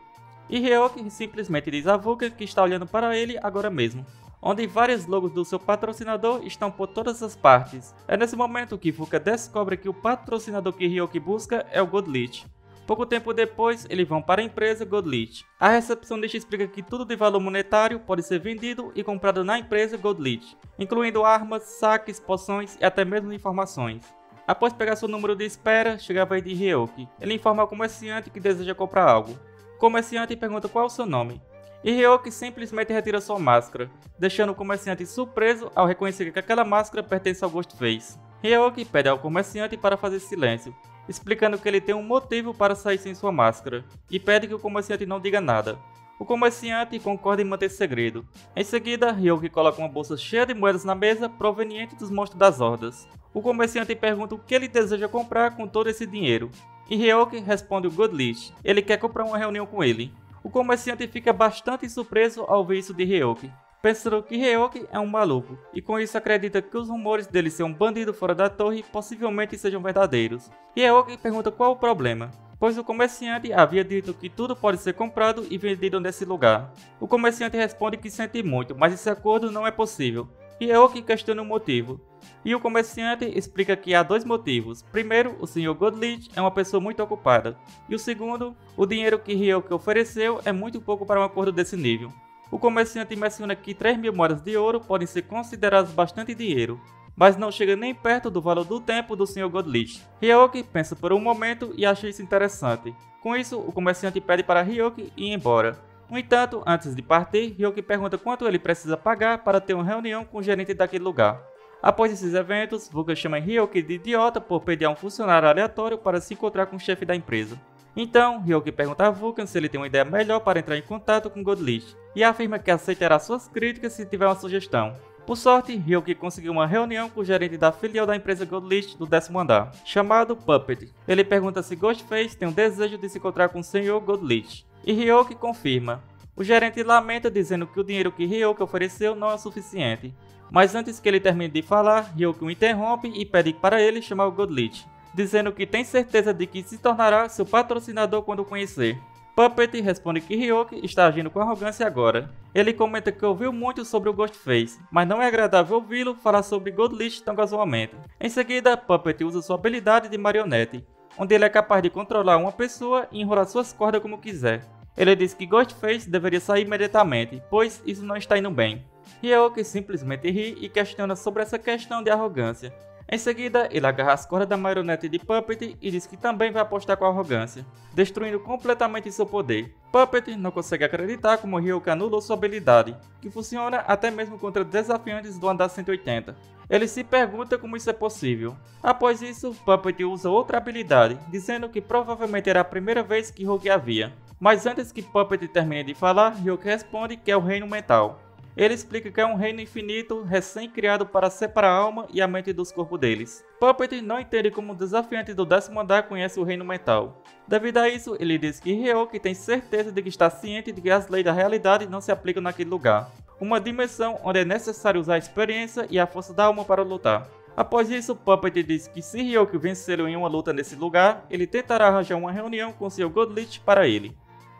e Ryoki simplesmente diz a Vulcan que está olhando para ele agora mesmo, onde vários logos do seu patrocinador estão por todas as partes. É nesse momento que Vulcan descobre que o patrocinador que Ryoki busca é o Godlit. Pouco tempo depois, eles vão para a empresa Godlit. A recepcionista explica que tudo de valor monetário pode ser vendido e comprado na empresa Godlit, incluindo armas, saques, poções e até mesmo informações. Após pegar seu número de espera, chega a vez de Ryoki. Ele informa ao comerciante que deseja comprar algo. O comerciante pergunta qual é o seu nome, e Ryoki simplesmente retira sua máscara, deixando o comerciante surpreso ao reconhecer que aquela máscara pertence ao Ghostface. Ryoki pede ao comerciante para fazer silêncio, explicando que ele tem um motivo para sair sem sua máscara, e pede que o comerciante não diga nada. O comerciante concorda em manter segredo. Em seguida, Ryoki coloca uma bolsa cheia de moedas na mesa proveniente dos monstros das hordas. O comerciante pergunta o que ele deseja comprar com todo esse dinheiro, e Ryoki responde o Godlit. Ele quer comprar uma reunião com ele. O comerciante fica bastante surpreso ao ver isso de Ryoki, pensando que Ryoki é um maluco, e com isso acredita que os rumores dele ser um bandido fora da torre possivelmente sejam verdadeiros. Ryoki pergunta qual o problema, pois o comerciante havia dito que tudo pode ser comprado e vendido nesse lugar. O comerciante responde que sente muito, mas esse acordo não é possível. Ryoki questiona o motivo, e o comerciante explica que há dois motivos. Primeiro, o Sr. Godlit é uma pessoa muito ocupada, e o segundo, o dinheiro que Ryoki ofereceu é muito pouco para um acordo desse nível. O comerciante menciona que 3.000 moedas de ouro podem ser consideradas bastante dinheiro, mas não chega nem perto do valor do tempo do Sr. Godlit. Ryoki pensa por um momento e acha isso interessante. Com isso, o comerciante pede para Ryoki ir embora. No entanto, antes de partir, Ryoki pergunta quanto ele precisa pagar para ter uma reunião com o gerente daquele lugar. Após esses eventos, Vulcan chama Ryoki de idiota por pedir a um funcionário aleatório para se encontrar com o chefe da empresa. Então, Ryoki pergunta a Vulcan se ele tem uma ideia melhor para entrar em contato com Godlit, e afirma que aceitará suas críticas se tiver uma sugestão. Por sorte, Ryoki conseguiu uma reunião com o gerente da filial da empresa Godlit do 10º andar, chamado Puppet. Ele pergunta se Ghostface tem o desejo de se encontrar com o Sr. Godlit, e Ryoki confirma. O gerente lamenta dizendo que o dinheiro que Ryoki ofereceu não é o suficiente, mas antes que ele termine de falar, Ryoki o interrompe e pede para ele chamar o Godlit, dizendo que tem certeza de que se tornará seu patrocinador quando o conhecer. Puppet responde que Ryoki está agindo com arrogância agora. Ele comenta que ouviu muito sobre o Ghostface, mas não é agradável ouvi-lo falar sobre Godlit tão casualmente. Em seguida, Puppet usa sua habilidade de marionete, onde ele é capaz de controlar uma pessoa e enrolar suas cordas como quiser. Ele diz que Ghostface deveria sair imediatamente, pois isso não está indo bem. Ryoki simplesmente ri e questiona sobre essa questão de arrogância. Em seguida, ele agarra as cordas da marionete de Puppet e diz que também vai apostar com arrogância, destruindo completamente seu poder. Puppet não consegue acreditar como Ryoki anulou sua habilidade, que funciona até mesmo contra desafiantes do andar 180. Ele se pergunta como isso é possível. Após isso, Puppet usa outra habilidade, dizendo que provavelmente era a primeira vez que Ryoki havia. Mas antes que Puppet termine de falar, Ryoki responde que é o reino mental. Ele explica que é um reino infinito, recém-criado para separar a alma e a mente dos corpos deles. Puppet não entende como o desafiante do 10º andar conhece o reino mental. Devido a isso, ele diz que Ryoki tem certeza de que está ciente de que as leis da realidade não se aplicam naquele lugar. Uma dimensão onde é necessário usar a experiência e a força da alma para lutar. Após isso, Puppet diz que se Ryoki vencê-lo em uma luta nesse lugar, ele tentará arranjar uma reunião com seu Godlit para ele.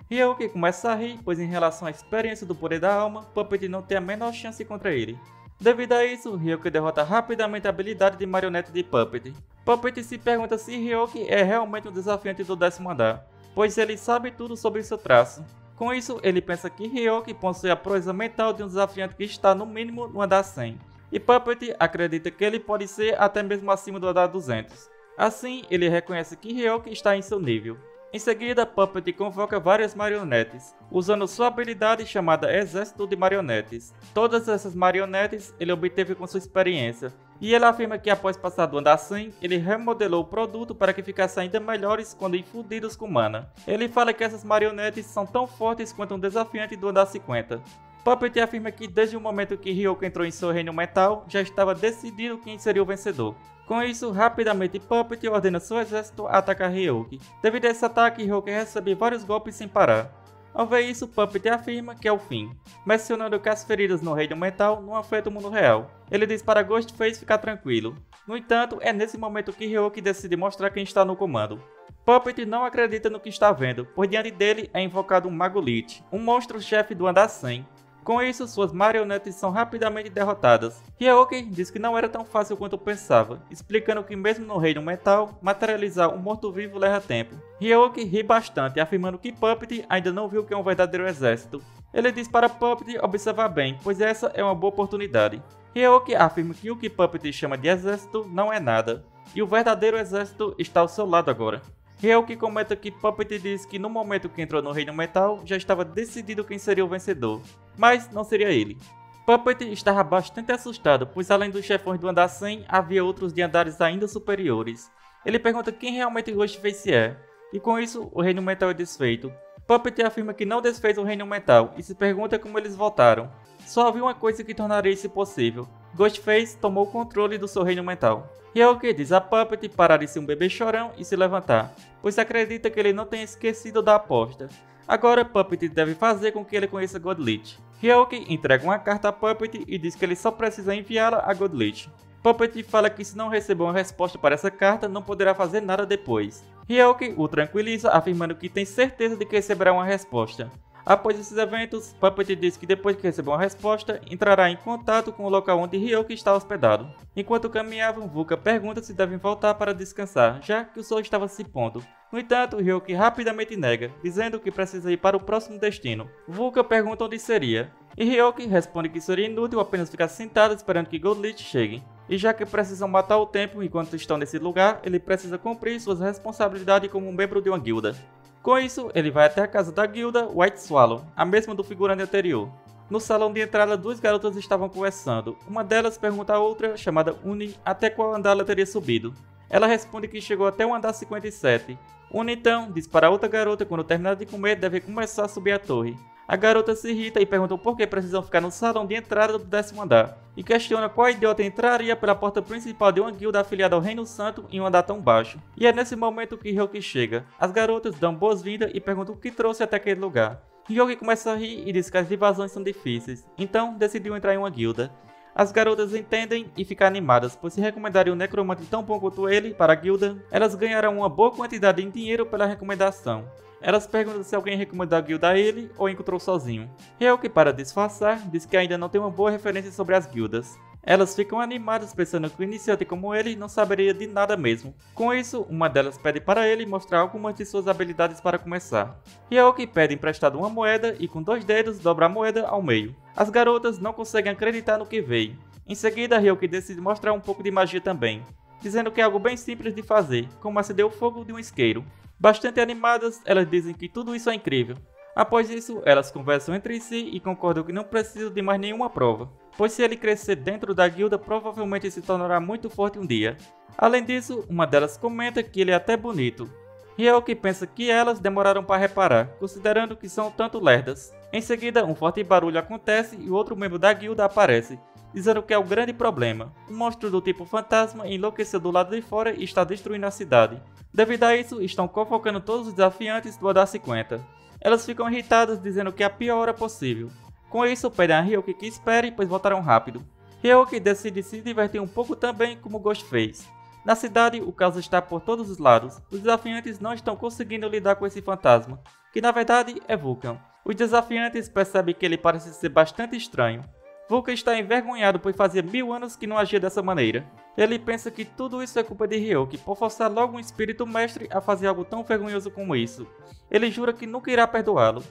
Ryoki começa a rir, pois em relação à experiência do poder da alma, Puppet não tem a menor chance contra ele. Devido a isso, Ryoki derrota rapidamente a habilidade de marionete de Puppet. Puppet se pergunta se Ryoki é realmente um desafiante do 10º andar, pois ele sabe tudo sobre seu traço. Com isso, ele pensa que Ryoki possui a proeza mental de um desafiante que está no mínimo no andar 100, e Puppet acredita que ele pode ser até mesmo acima do andar 200. Assim, ele reconhece que Ryoki está em seu nível. Em seguida, Puppet convoca várias marionetes, usando sua habilidade chamada Exército de Marionetes. Todas essas marionetes ele obteve com sua experiência, e ele afirma que após passar do andar 100, ele remodelou o produto para que ficassem ainda melhores quando infundidos com mana. Ele fala que essas marionetes são tão fortes quanto um desafiante do andar 50. Puppet afirma que desde o momento que Ryoka entrou em seu reino mental, já estava decidido quem seria o vencedor. Com isso, rapidamente Puppet ordena seu exército a atacar Ryoka. Devido a esse ataque, Ryoka recebe vários golpes sem parar. Ao ver isso, Puppet afirma que é o fim, mencionando que as feridas no reino mental não afetam o mundo real. Ele diz para Ghostface ficar tranquilo. No entanto, é nesse momento que Ryoka decide mostrar quem está no comando. Puppet não acredita no que está vendo, pois diante dele é invocado um Mago Lich, um monstro-chefe do andar 100. Com isso, suas marionetes são rapidamente derrotadas. Ryoka diz que não era tão fácil quanto pensava, explicando que mesmo no reino mental, materializar um morto-vivo leva tempo. Ryoka ri bastante, afirmando que Puppet ainda não viu o que é um verdadeiro exército. Ele diz para Puppet observar bem, pois essa é uma boa oportunidade. Ryoka afirma que o que Puppet chama de exército não é nada, e o verdadeiro exército está ao seu lado agora. Ryoka comenta que Puppet diz que no momento que entrou no reino mental, já estava decidido quem seria o vencedor, mas não seria ele. Puppet estava bastante assustado, pois além dos chefões do andar 100, havia outros de andares ainda superiores. Ele pergunta quem realmente Ghostface é, e com isso o reino mental é desfeito. Puppet afirma que não desfez o reino mental e se pergunta como eles voltaram. Só havia uma coisa que tornaria isso possível: Ghostface tomou o controle do seu reino mental. Ryoka diz a Puppet parar de ser um bebê chorão e se levantar, pois acredita que ele não tenha esquecido da aposta. Agora Puppet deve fazer com que ele conheça Godlich. Ryoka entrega uma carta a Puppet e diz que ele só precisa enviá-la a Godlich. Puppet fala que se não receber uma resposta para essa carta, não poderá fazer nada depois. Ryoka o tranquiliza, afirmando que tem certeza de que receberá uma resposta. Após esses eventos, Puppet diz que depois que receber uma resposta, entrará em contato com o local onde Ryoka está hospedado. Enquanto caminhavam, Vulca pergunta se devem voltar para descansar, já que o sol estava se pondo. No entanto, Ryoka rapidamente nega, dizendo que precisa ir para o próximo destino. Vulca pergunta onde seria, e Ryoka responde que seria inútil apenas ficar sentado esperando que Godlich chegue. E já que precisam matar o tempo enquanto estão nesse lugar, ele precisa cumprir suas responsabilidades como um membro de uma guilda. Com isso, ele vai até a casa da guilda White Swallow, a mesma do figurante anterior. No salão de entrada, duas garotas estavam conversando. Uma delas pergunta a outra, chamada Uni, até qual andar ela teria subido. Ela responde que chegou até o andar 57. Uni então diz para a outra garota que quando terminar de comer deve começar a subir a torre. A garota se irrita e pergunta por que precisam ficar no salão de entrada do 10º andar, e questiona qual idiota entraria pela porta principal de uma guilda afiliada ao Reino Santo em um andar tão baixo. E é nesse momento que Ryoka chega. As garotas dão boas-vindas e perguntam o que trouxe até aquele lugar. Ryoka começa a rir e diz que as invasões são difíceis, então decidiu entrar em uma guilda. As garotas entendem e ficam animadas, pois se recomendarem um necromante tão bom quanto ele para a guilda, elas ganharão uma boa quantidade em dinheiro pela recomendação. Elas perguntam se alguém recomendou a guilda a ele ou encontrou sozinho. Ryoka, para disfarçar, diz que ainda não tem uma boa referência sobre as guildas. Elas ficam animadas pensando que um iniciante como ele não saberia de nada mesmo. Com isso, uma delas pede para ele mostrar algumas de suas habilidades para começar. Ryoka pede emprestado uma moeda e com 2 dedos dobra a moeda ao meio. As garotas não conseguem acreditar no que veem. Em seguida, Ryoka decide mostrar um pouco de magia também, dizendo que é algo bem simples de fazer, como acender o fogo de um isqueiro. Bastante animadas, elas dizem que tudo isso é incrível. Após isso, elas conversam entre si e concordam que não precisam de mais nenhuma prova, pois se ele crescer dentro da guilda, provavelmente se tornará muito forte um dia. Além disso, uma delas comenta que ele é até bonito. Ryoka pensa que elas demoraram para reparar, considerando que são tanto lerdas. Em seguida, um forte barulho acontece e outro membro da guilda aparece, dizendo que é o grande problema. Um monstro do tipo fantasma enlouqueceu do lado de fora e está destruindo a cidade. Devido a isso, estão convocando todos os desafiantes do andar 50. Elas ficam irritadas, dizendo que é a pior hora possível. Com isso, pedem a Ryoka que espere, pois voltarão rápido. Ryoka decide se divertir um pouco também, como Ghost fez. Na cidade, o caos está por todos os lados. Os desafiantes não estão conseguindo lidar com esse fantasma, que na verdade é Vulcan. Os desafiantes percebem que ele parece ser bastante estranho. Vulcan está envergonhado, pois fazia 1000 anos que não agia dessa maneira. Ele pensa que tudo isso é culpa de Ryoka por forçar logo um espírito mestre a fazer algo tão vergonhoso como isso. Ele jura que nunca irá perdoá-lo.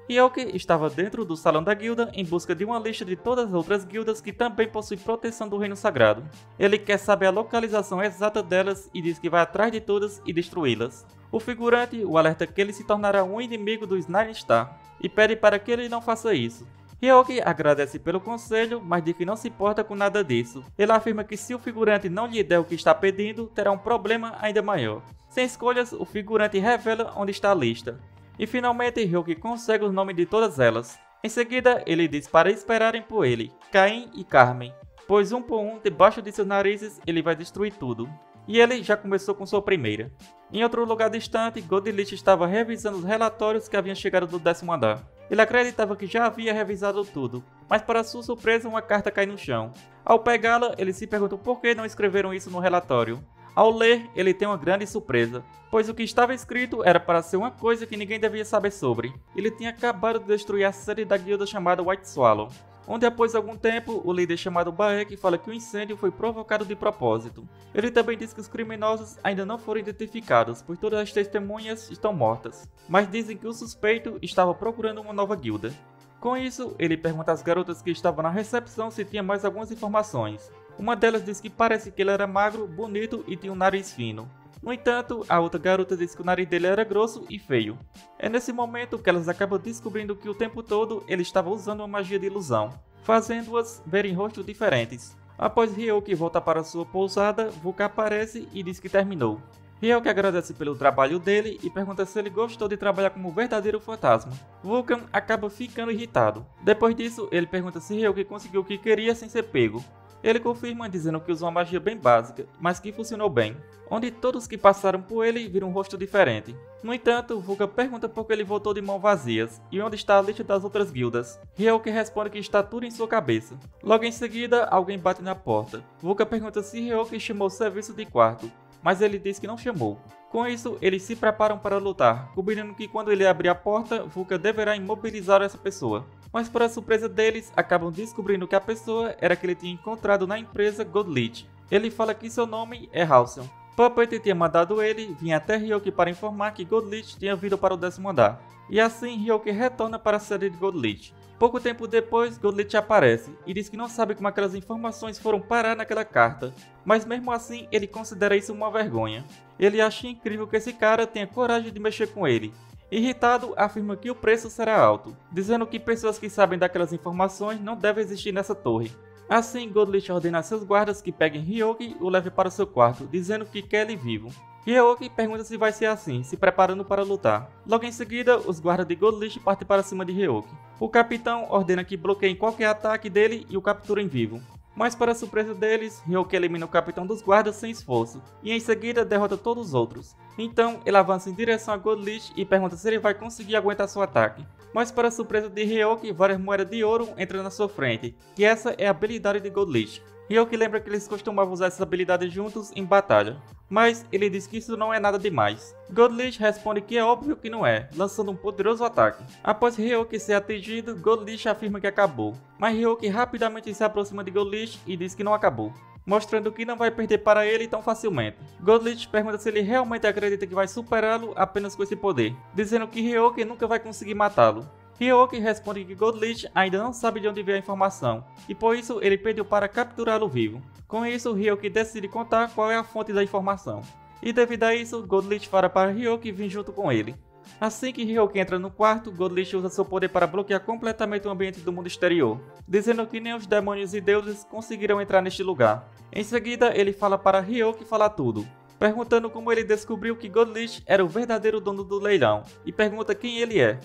Ryoki estava dentro do salão da guilda em busca de uma lista de todas as outras guildas que também possuem proteção do Reino Sagrado. Ele quer saber a localização exata delas e diz que vai atrás de todas e destruí-las. O figurante o alerta que ele se tornará um inimigo dos Nine Star e pede para que ele não faça isso. Ryoki agradece pelo conselho, mas diz que não se importa com nada disso. Ele afirma que se o figurante não lhe der o que está pedindo, terá um problema ainda maior. Sem escolhas, o figurante revela onde está a lista. E finalmente Ryoki consegue os nomes de todas elas. Em seguida, ele diz para esperarem por ele, Caim e Carmen, pois um por um, debaixo de seus narizes, ele vai destruir tudo. E ele já começou com sua primeira. Em outro lugar distante, Godlich estava revisando os relatórios que haviam chegado do 10º andar. Ele acreditava que já havia revisado tudo, mas para sua surpresa uma carta cai no chão. Ao pegá-la, ele se pergunta por que não escreveram isso no relatório. Ao ler, ele tem uma grande surpresa, pois o que estava escrito era para ser uma coisa que ninguém devia saber sobre. Ele tinha acabado de destruir a sede da guilda chamada White Swallow, onde após algum tempo, o líder chamado Baek fala que o incêndio foi provocado de propósito. Ele também diz que os criminosos ainda não foram identificados, pois todas as testemunhas estão mortas, mas dizem que o suspeito estava procurando uma nova guilda. Com isso, ele pergunta às garotas que estavam na recepção se tinha mais algumas informações. Uma delas diz que parece que ele era magro, bonito e tinha um nariz fino. No entanto, a outra garota diz que o nariz dele era grosso e feio. É nesse momento que elas acabam descobrindo que o tempo todo ele estava usando uma magia de ilusão, fazendo-as verem rostos diferentes. Após Ryoki voltar para sua pousada, Vulcan aparece e diz que terminou. Ryoki agradece pelo trabalho dele e pergunta se ele gostou de trabalhar como um verdadeiro fantasma. Vulcan acaba ficando irritado. Depois disso, ele pergunta se Ryoki conseguiu o que queria sem ser pego. Ele confirma dizendo que usou uma magia bem básica, mas que funcionou bem, onde todos que passaram por ele viram um rosto diferente. No entanto, Vulcan pergunta por que ele voltou de mãos vazias e onde está a lista das outras guildas. Ryoki responde que está tudo em sua cabeça. Logo em seguida, alguém bate na porta. Vulcan pergunta se Ryoki chamou o serviço de quarto, mas ele diz que não chamou. Com isso, eles se preparam para lutar, combinando que quando ele abrir a porta, Vulcan deverá imobilizar essa pessoa. Mas para surpresa deles, acabam descobrindo que a pessoa era que ele tinha encontrado na empresa Godlich. Ele fala que seu nome é Halcyon. Puppet tinha mandado ele vir até Ryoki para informar que Godlich tinha vindo para o 10º andar. E assim Ryoki retorna para a sede de Godlich. Pouco tempo depois, Godlich aparece e diz que não sabe como aquelas informações foram parar naquela carta, mas mesmo assim ele considera isso uma vergonha. Ele acha incrível que esse cara tenha coragem de mexer com ele. Irritado, afirma que o preço será alto, dizendo que pessoas que sabem daquelas informações não devem existir nessa torre. Assim, Godlich ordena a seus guardas que peguem Ryoki e o levem para seu quarto, dizendo que quer ele vivo. Ryoki pergunta se vai ser assim, se preparando para lutar. Logo em seguida, os guardas de Godlich partem para cima de Ryoki. O capitão ordena que bloqueiem qualquer ataque dele e o capturem vivo. Mas para surpresa deles, Ryoki elimina o capitão dos guardas sem esforço, e em seguida derrota todos os outros. Então, ele avança em direção a Godlich e pergunta se ele vai conseguir aguentar seu ataque. Mas para surpresa de Ryoki, várias moedas de ouro entram na sua frente, que essa é a habilidade de Godlich. Ryoki lembra que eles costumavam usar essa habilidade juntos em batalha, mas ele diz que isso não é nada demais. Godlich responde que é óbvio que não é, lançando um poderoso ataque. Após Ryoki ser atingido, Godlich afirma que acabou, mas Ryoki rapidamente se aproxima de Godlich e diz que não acabou, mostrando que não vai perder para ele tão facilmente. Godlich pergunta se ele realmente acredita que vai superá-lo apenas com esse poder, dizendo que Ryoki nunca vai conseguir matá-lo. Ryoki responde que Godlich ainda não sabe de onde veio a informação, e por isso ele pediu para capturá-lo vivo. Com isso, Ryoki decide contar qual é a fonte da informação. E devido a isso, Godlich fala para Ryoki vir junto com ele. Assim que Ryoki entra no quarto, Godlich usa seu poder para bloquear completamente o ambiente do mundo exterior, dizendo que nem os demônios e deuses conseguirão entrar neste lugar. Em seguida, ele fala para Ryoki falar tudo, perguntando como ele descobriu que Godlich era o verdadeiro dono do leilão, e pergunta quem ele é.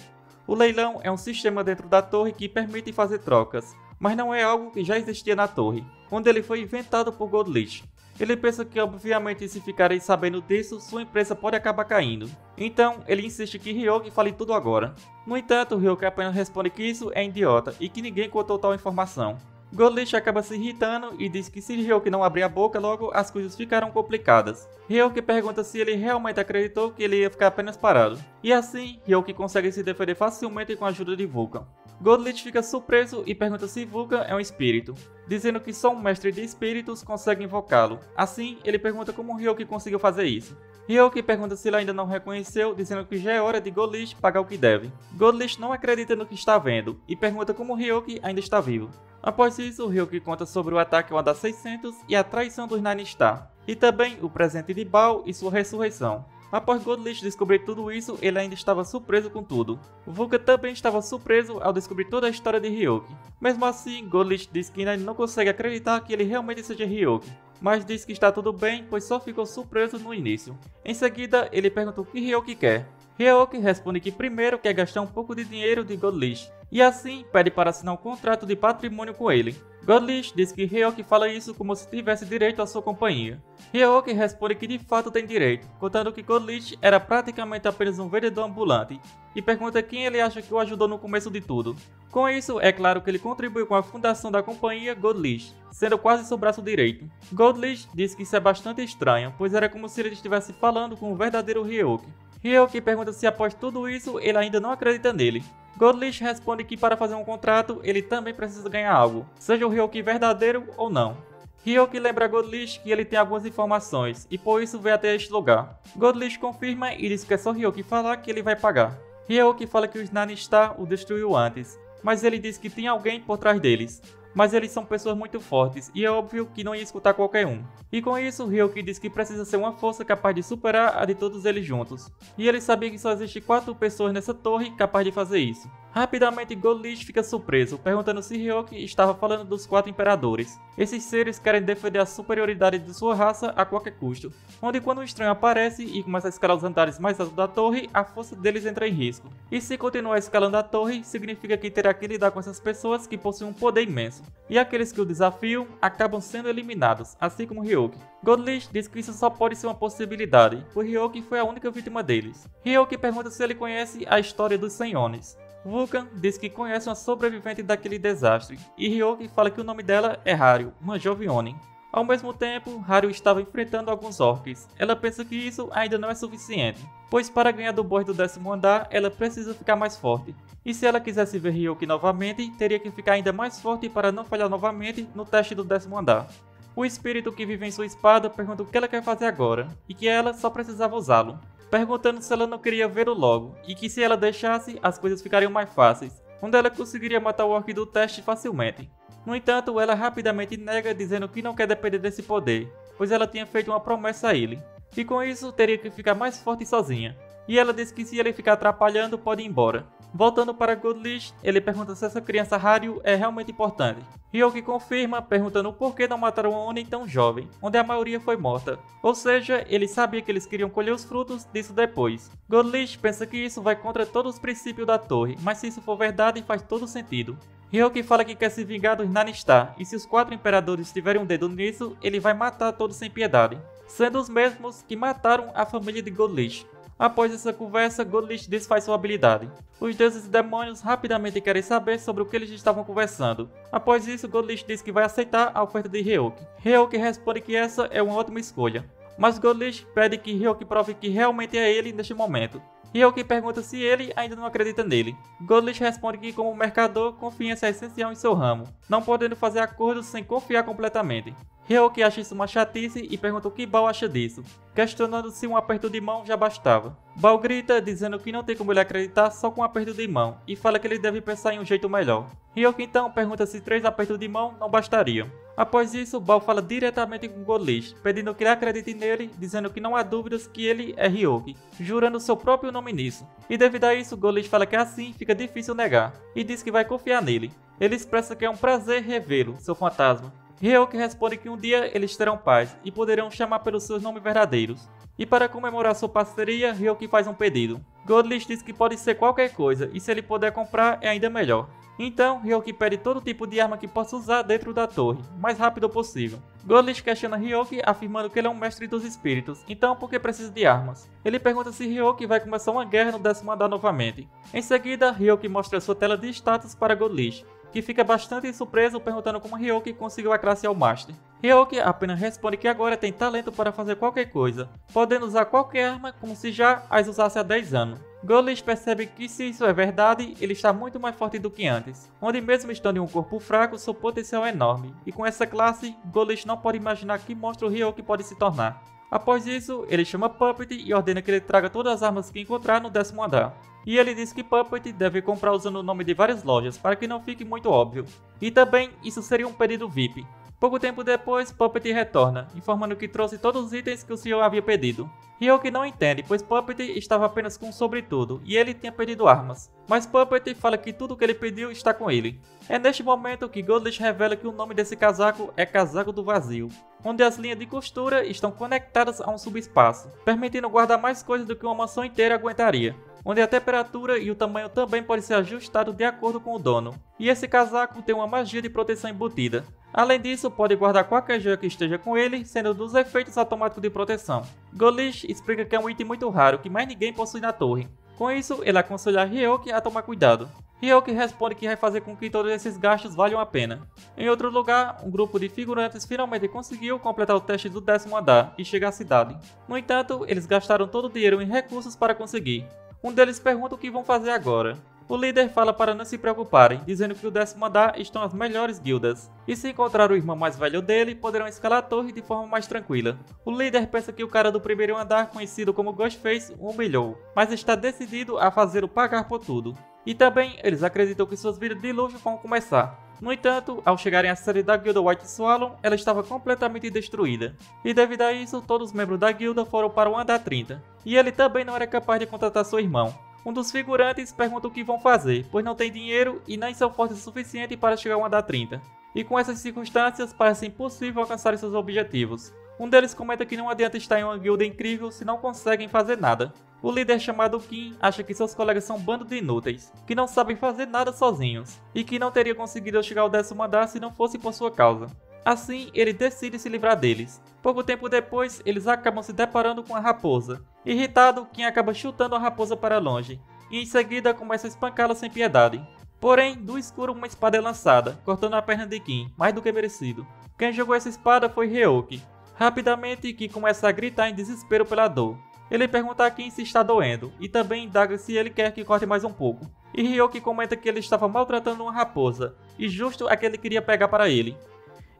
O leilão é um sistema dentro da torre que permite fazer trocas, mas não é algo que já existia na torre, onde ele foi inventado por Godlich. Ele pensa que obviamente se ficarem sabendo disso, sua empresa pode acabar caindo. Então, ele insiste que Ryoki fale tudo agora. No entanto, Ryoki apenas responde que isso é idiota e que ninguém contou tal informação. Godlich acaba se irritando e diz que se Ryoki não abrir a boca logo, as coisas ficarão complicadas. Ryoki pergunta se ele realmente acreditou que ele ia ficar apenas parado. E assim, Ryoki consegue se defender facilmente com a ajuda de Vulcan. Godlich fica surpreso e pergunta se Vulcan é um espírito. dizendo que só um mestre de espíritos consegue invocá-lo. Assim, ele pergunta como Ryoki conseguiu fazer isso. Ryoki pergunta se ele ainda não reconheceu, dizendo que já é hora de Godlish pagar o que deve. Godlish não acredita no que está vendo e pergunta como Ryoki ainda está vivo. Após isso, Ryoki conta sobre o ataque ao Andar 600 e a traição dos Nine Star, e também o presente de Bao e sua ressurreição. Após Godlish descobrir tudo isso, ele ainda estava surpreso com tudo. Vulcan também estava surpreso ao descobrir toda a história de Ryoki. Mesmo assim, Godlish diz que ainda não consegue acreditar que ele realmente seja Ryoki, mas diz que está tudo bem, pois só ficou surpreso no início. Em seguida, ele pergunta o que Ryoki quer. Ryoki responde que primeiro quer gastar um pouco de dinheiro de Godlish, e assim pede para assinar um contrato de patrimônio com ele. Godlish diz que Ryoki fala isso como se tivesse direito à sua companhia. Ryoki responde que de fato tem direito, contando que Godlish era praticamente apenas um vendedor ambulante, e pergunta quem ele acha que o ajudou no começo de tudo. Com isso, é claro que ele contribuiu com a fundação da companhia Godlish, sendo quase seu braço direito. Godlish diz que isso é bastante estranho, pois era como se ele estivesse falando com o verdadeiro Ryoki. Ryoki pergunta se após tudo isso ele ainda não acredita nele. Godlish responde que para fazer um contrato ele também precisa ganhar algo, seja o Ryoki verdadeiro ou não. Ryoki lembra a Godlish que ele tem algumas informações e por isso veio até este lugar. Godlish confirma e diz que é só Ryoki falar que ele vai pagar. Ryoki fala que os Nine Star o destruiu antes, mas ele diz que tem alguém por trás deles. Mas eles são pessoas muito fortes e é óbvio que não ia escutar qualquer um. E com isso, Ryoki diz que precisa ser uma força capaz de superar a de todos eles juntos. E ele sabia que só existe 4 pessoas nessa torre capazes de fazer isso. Rapidamente, Godlish fica surpreso, perguntando se Ryoki estava falando dos 4 imperadores. Esses seres querem defender a superioridade de sua raça a qualquer custo, onde quando um estranho aparece e começa a escalar os andares mais altos da torre, a força deles entra em risco. E se continuar escalando a torre, significa que terá que lidar com essas pessoas que possuem um poder imenso. E aqueles que o desafiam acabam sendo eliminados, assim como Ryoki. Godlish diz que isso só pode ser uma possibilidade, pois Ryoki foi a única vítima deles. Ryoki pergunta se ele conhece a história dos 100 Onis. Vulcan diz que conhece uma sobrevivente daquele desastre, e Ryoki fala que o nome dela é Haru, uma jovem Oni. Ao mesmo tempo, Haru estava enfrentando alguns orcs. Ela pensa que isso ainda não é suficiente, pois para ganhar do boss do 10º andar, ela precisa ficar mais forte. E se ela quisesse ver Ryoki novamente, teria que ficar ainda mais forte para não falhar novamente no teste do 10º andar. O espírito que vive em sua espada pergunta o que ela quer fazer agora, e que ela só precisava usá-lo, perguntando se ela não queria vê-lo logo, e que se ela deixasse, as coisas ficariam mais fáceis, onde ela conseguiria matar o orc do teste facilmente. No entanto, ela rapidamente nega, dizendo que não quer depender desse poder, pois ela tinha feito uma promessa a ele, e com isso teria que ficar mais forte sozinha. E ela diz que se ele ficar atrapalhando, pode ir embora. Voltando para Godlish, ele pergunta se essa criança Haru é realmente importante. Ryoki confirma, perguntando o porquê não mataram uma Oni tão jovem, onde a maioria foi morta. Ou seja, ele sabia que eles queriam colher os frutos disso depois. Godlish pensa que isso vai contra todos os princípios da torre, mas se isso for verdade, faz todo sentido. Ryoki fala que quer se vingar dos Nine Star, e se os 4 imperadores tiverem um dedo nisso, ele vai matar todos sem piedade, sendo os mesmos que mataram a família de Godlish. Após essa conversa, Godlish desfaz sua habilidade. Os deuses e demônios rapidamente querem saber sobre o que eles estavam conversando. Após isso, Godlish diz que vai aceitar a oferta de Ryoki. Ryoki responde que essa é uma ótima escolha, mas Godlish pede que Ryoki prove que realmente é ele neste momento. Ryoki pergunta se ele ainda não acredita nele. Godlish responde que como mercador, confiança é essencial em seu ramo, não podendo fazer acordos sem confiar completamente. Ryoki acha isso uma chatice e pergunta o que Bao acha disso, questionando se um aperto de mão já bastava. Bao grita, dizendo que não tem como ele acreditar só com um aperto de mão, e fala que ele deve pensar em um jeito melhor. Ryoki então pergunta se 3 apertos de mão não bastariam. Após isso, Bao fala diretamente com Godlish, pedindo que ele acredite nele, dizendo que não há dúvidas que ele é Ryoki, jurando seu próprio nome nisso. E devido a isso, Godlish fala que assim fica difícil negar, e diz que vai confiar nele. Ele expressa que é um prazer revê-lo, seu fantasma. Ryoki responde que um dia eles terão paz e poderão chamar pelos seus nomes verdadeiros. E para comemorar sua parceria, Ryoki faz um pedido. Godlish diz que pode ser qualquer coisa e se ele puder comprar é ainda melhor. Então, Ryoki pede todo tipo de arma que possa usar dentro da torre, o mais rápido possível. Godlish questiona Ryoki, afirmando que ele é um mestre dos espíritos, então por que precisa de armas? Ele pergunta se Ryoki vai começar uma guerra no 10º andar novamente. Em seguida, Ryoki mostra sua tela de status para Godlish, que fica bastante surpreso perguntando como Ryoki conseguiu a classe ao Master. Ryoki apenas responde que agora tem talento para fazer qualquer coisa, podendo usar qualquer arma como se já as usasse há 10 anos. Gollish percebe que se isso é verdade, ele está muito mais forte do que antes, onde mesmo estando em um corpo fraco, seu potencial é enorme, e com essa classe, Gollish não pode imaginar que monstro Ryoki pode se tornar. Após isso, ele chama Puppet e ordena que ele traga todas as armas que encontrar no 10º andar. E ele diz que Puppet deve comprar usando o nome de várias lojas, para que não fique muito óbvio. E também, isso seria um pedido VIP. Pouco tempo depois, Puppet retorna, informando que trouxe todos os itens que o senhor havia pedido. Ryoki não entende, pois Puppet estava apenas com um sobretudo, e ele tinha pedido armas. Mas Puppet fala que tudo o que ele pediu está com ele. É neste momento que Gollish revela que o nome desse casaco é Casaco do Vazio, onde as linhas de costura estão conectadas a um subespaço, permitindo guardar mais coisas do que uma mansão inteira aguentaria, onde a temperatura e o tamanho também podem ser ajustados de acordo com o dono. E esse casaco tem uma magia de proteção embutida. Além disso, pode guardar qualquer joia que esteja com ele, sendo dos efeitos automáticos de proteção. Gollish explica que é um item muito raro que mais ninguém possui na torre. Com isso, ele aconselha Ryoki a tomar cuidado. Ryoki responde que vai fazer com que todos esses gastos valham a pena. Em outro lugar, um grupo de figurantes finalmente conseguiu completar o teste do 10º andar e chegar à cidade. No entanto, eles gastaram todo o dinheiro em recursos para conseguir. Um deles pergunta o que vão fazer agora. O líder fala para não se preocuparem, dizendo que no 10º andar estão as melhores guildas, e se encontrar o irmão mais velho dele, poderão escalar a torre de forma mais tranquila. O líder pensa que o cara do 1º andar, conhecido como Ghostface, o humilhou, mas está decidido a fazê-lo pagar por tudo. E também eles acreditam que suas vidas de luxo vão começar. No entanto, ao chegarem à sede da guilda White Swallow, ela estava completamente destruída. E devido a isso, todos os membros da guilda foram para o andar 30. E ele também não era capaz de contratar seu irmão. Um dos figurantes pergunta o que vão fazer, pois não tem dinheiro e nem são fortes o suficiente para chegar ao andar 30. E com essas circunstâncias, parece impossível alcançar seus objetivos. Um deles comenta que não adianta estar em uma guilda incrível se não conseguem fazer nada. O líder chamado Kim acha que seus colegas são um bando de inúteis, que não sabem fazer nada sozinhos, e que não teria conseguido chegar ao 10º andar se não fosse por sua causa. Assim, ele decide se livrar deles. Pouco tempo depois, eles acabam se deparando com a raposa. Irritado, Kim acaba chutando a raposa para longe, e em seguida começa a espancá-la sem piedade. Porém, do escuro uma espada é lançada, cortando a perna de Kim, mais do que merecido. Quem jogou essa espada foi Ryoki. Rapidamente, Kim começa a gritar em desespero pela dor. Ele pergunta a Kim se está doendo, e também indaga se ele quer que corte mais um pouco. E Ryoki comenta que ele estava maltratando uma raposa, e justo a que ele queria pegar para ele.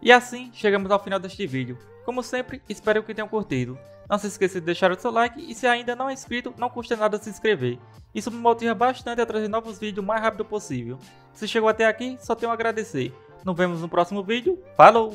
E assim, chegamos ao final deste vídeo. Como sempre, espero que tenham curtido. Não se esqueça de deixar o seu like e se ainda não é inscrito, não custa nada se inscrever. Isso me motiva bastante a trazer novos vídeos o mais rápido possível. Se chegou até aqui, só tenho a agradecer. Nos vemos no próximo vídeo. Falou!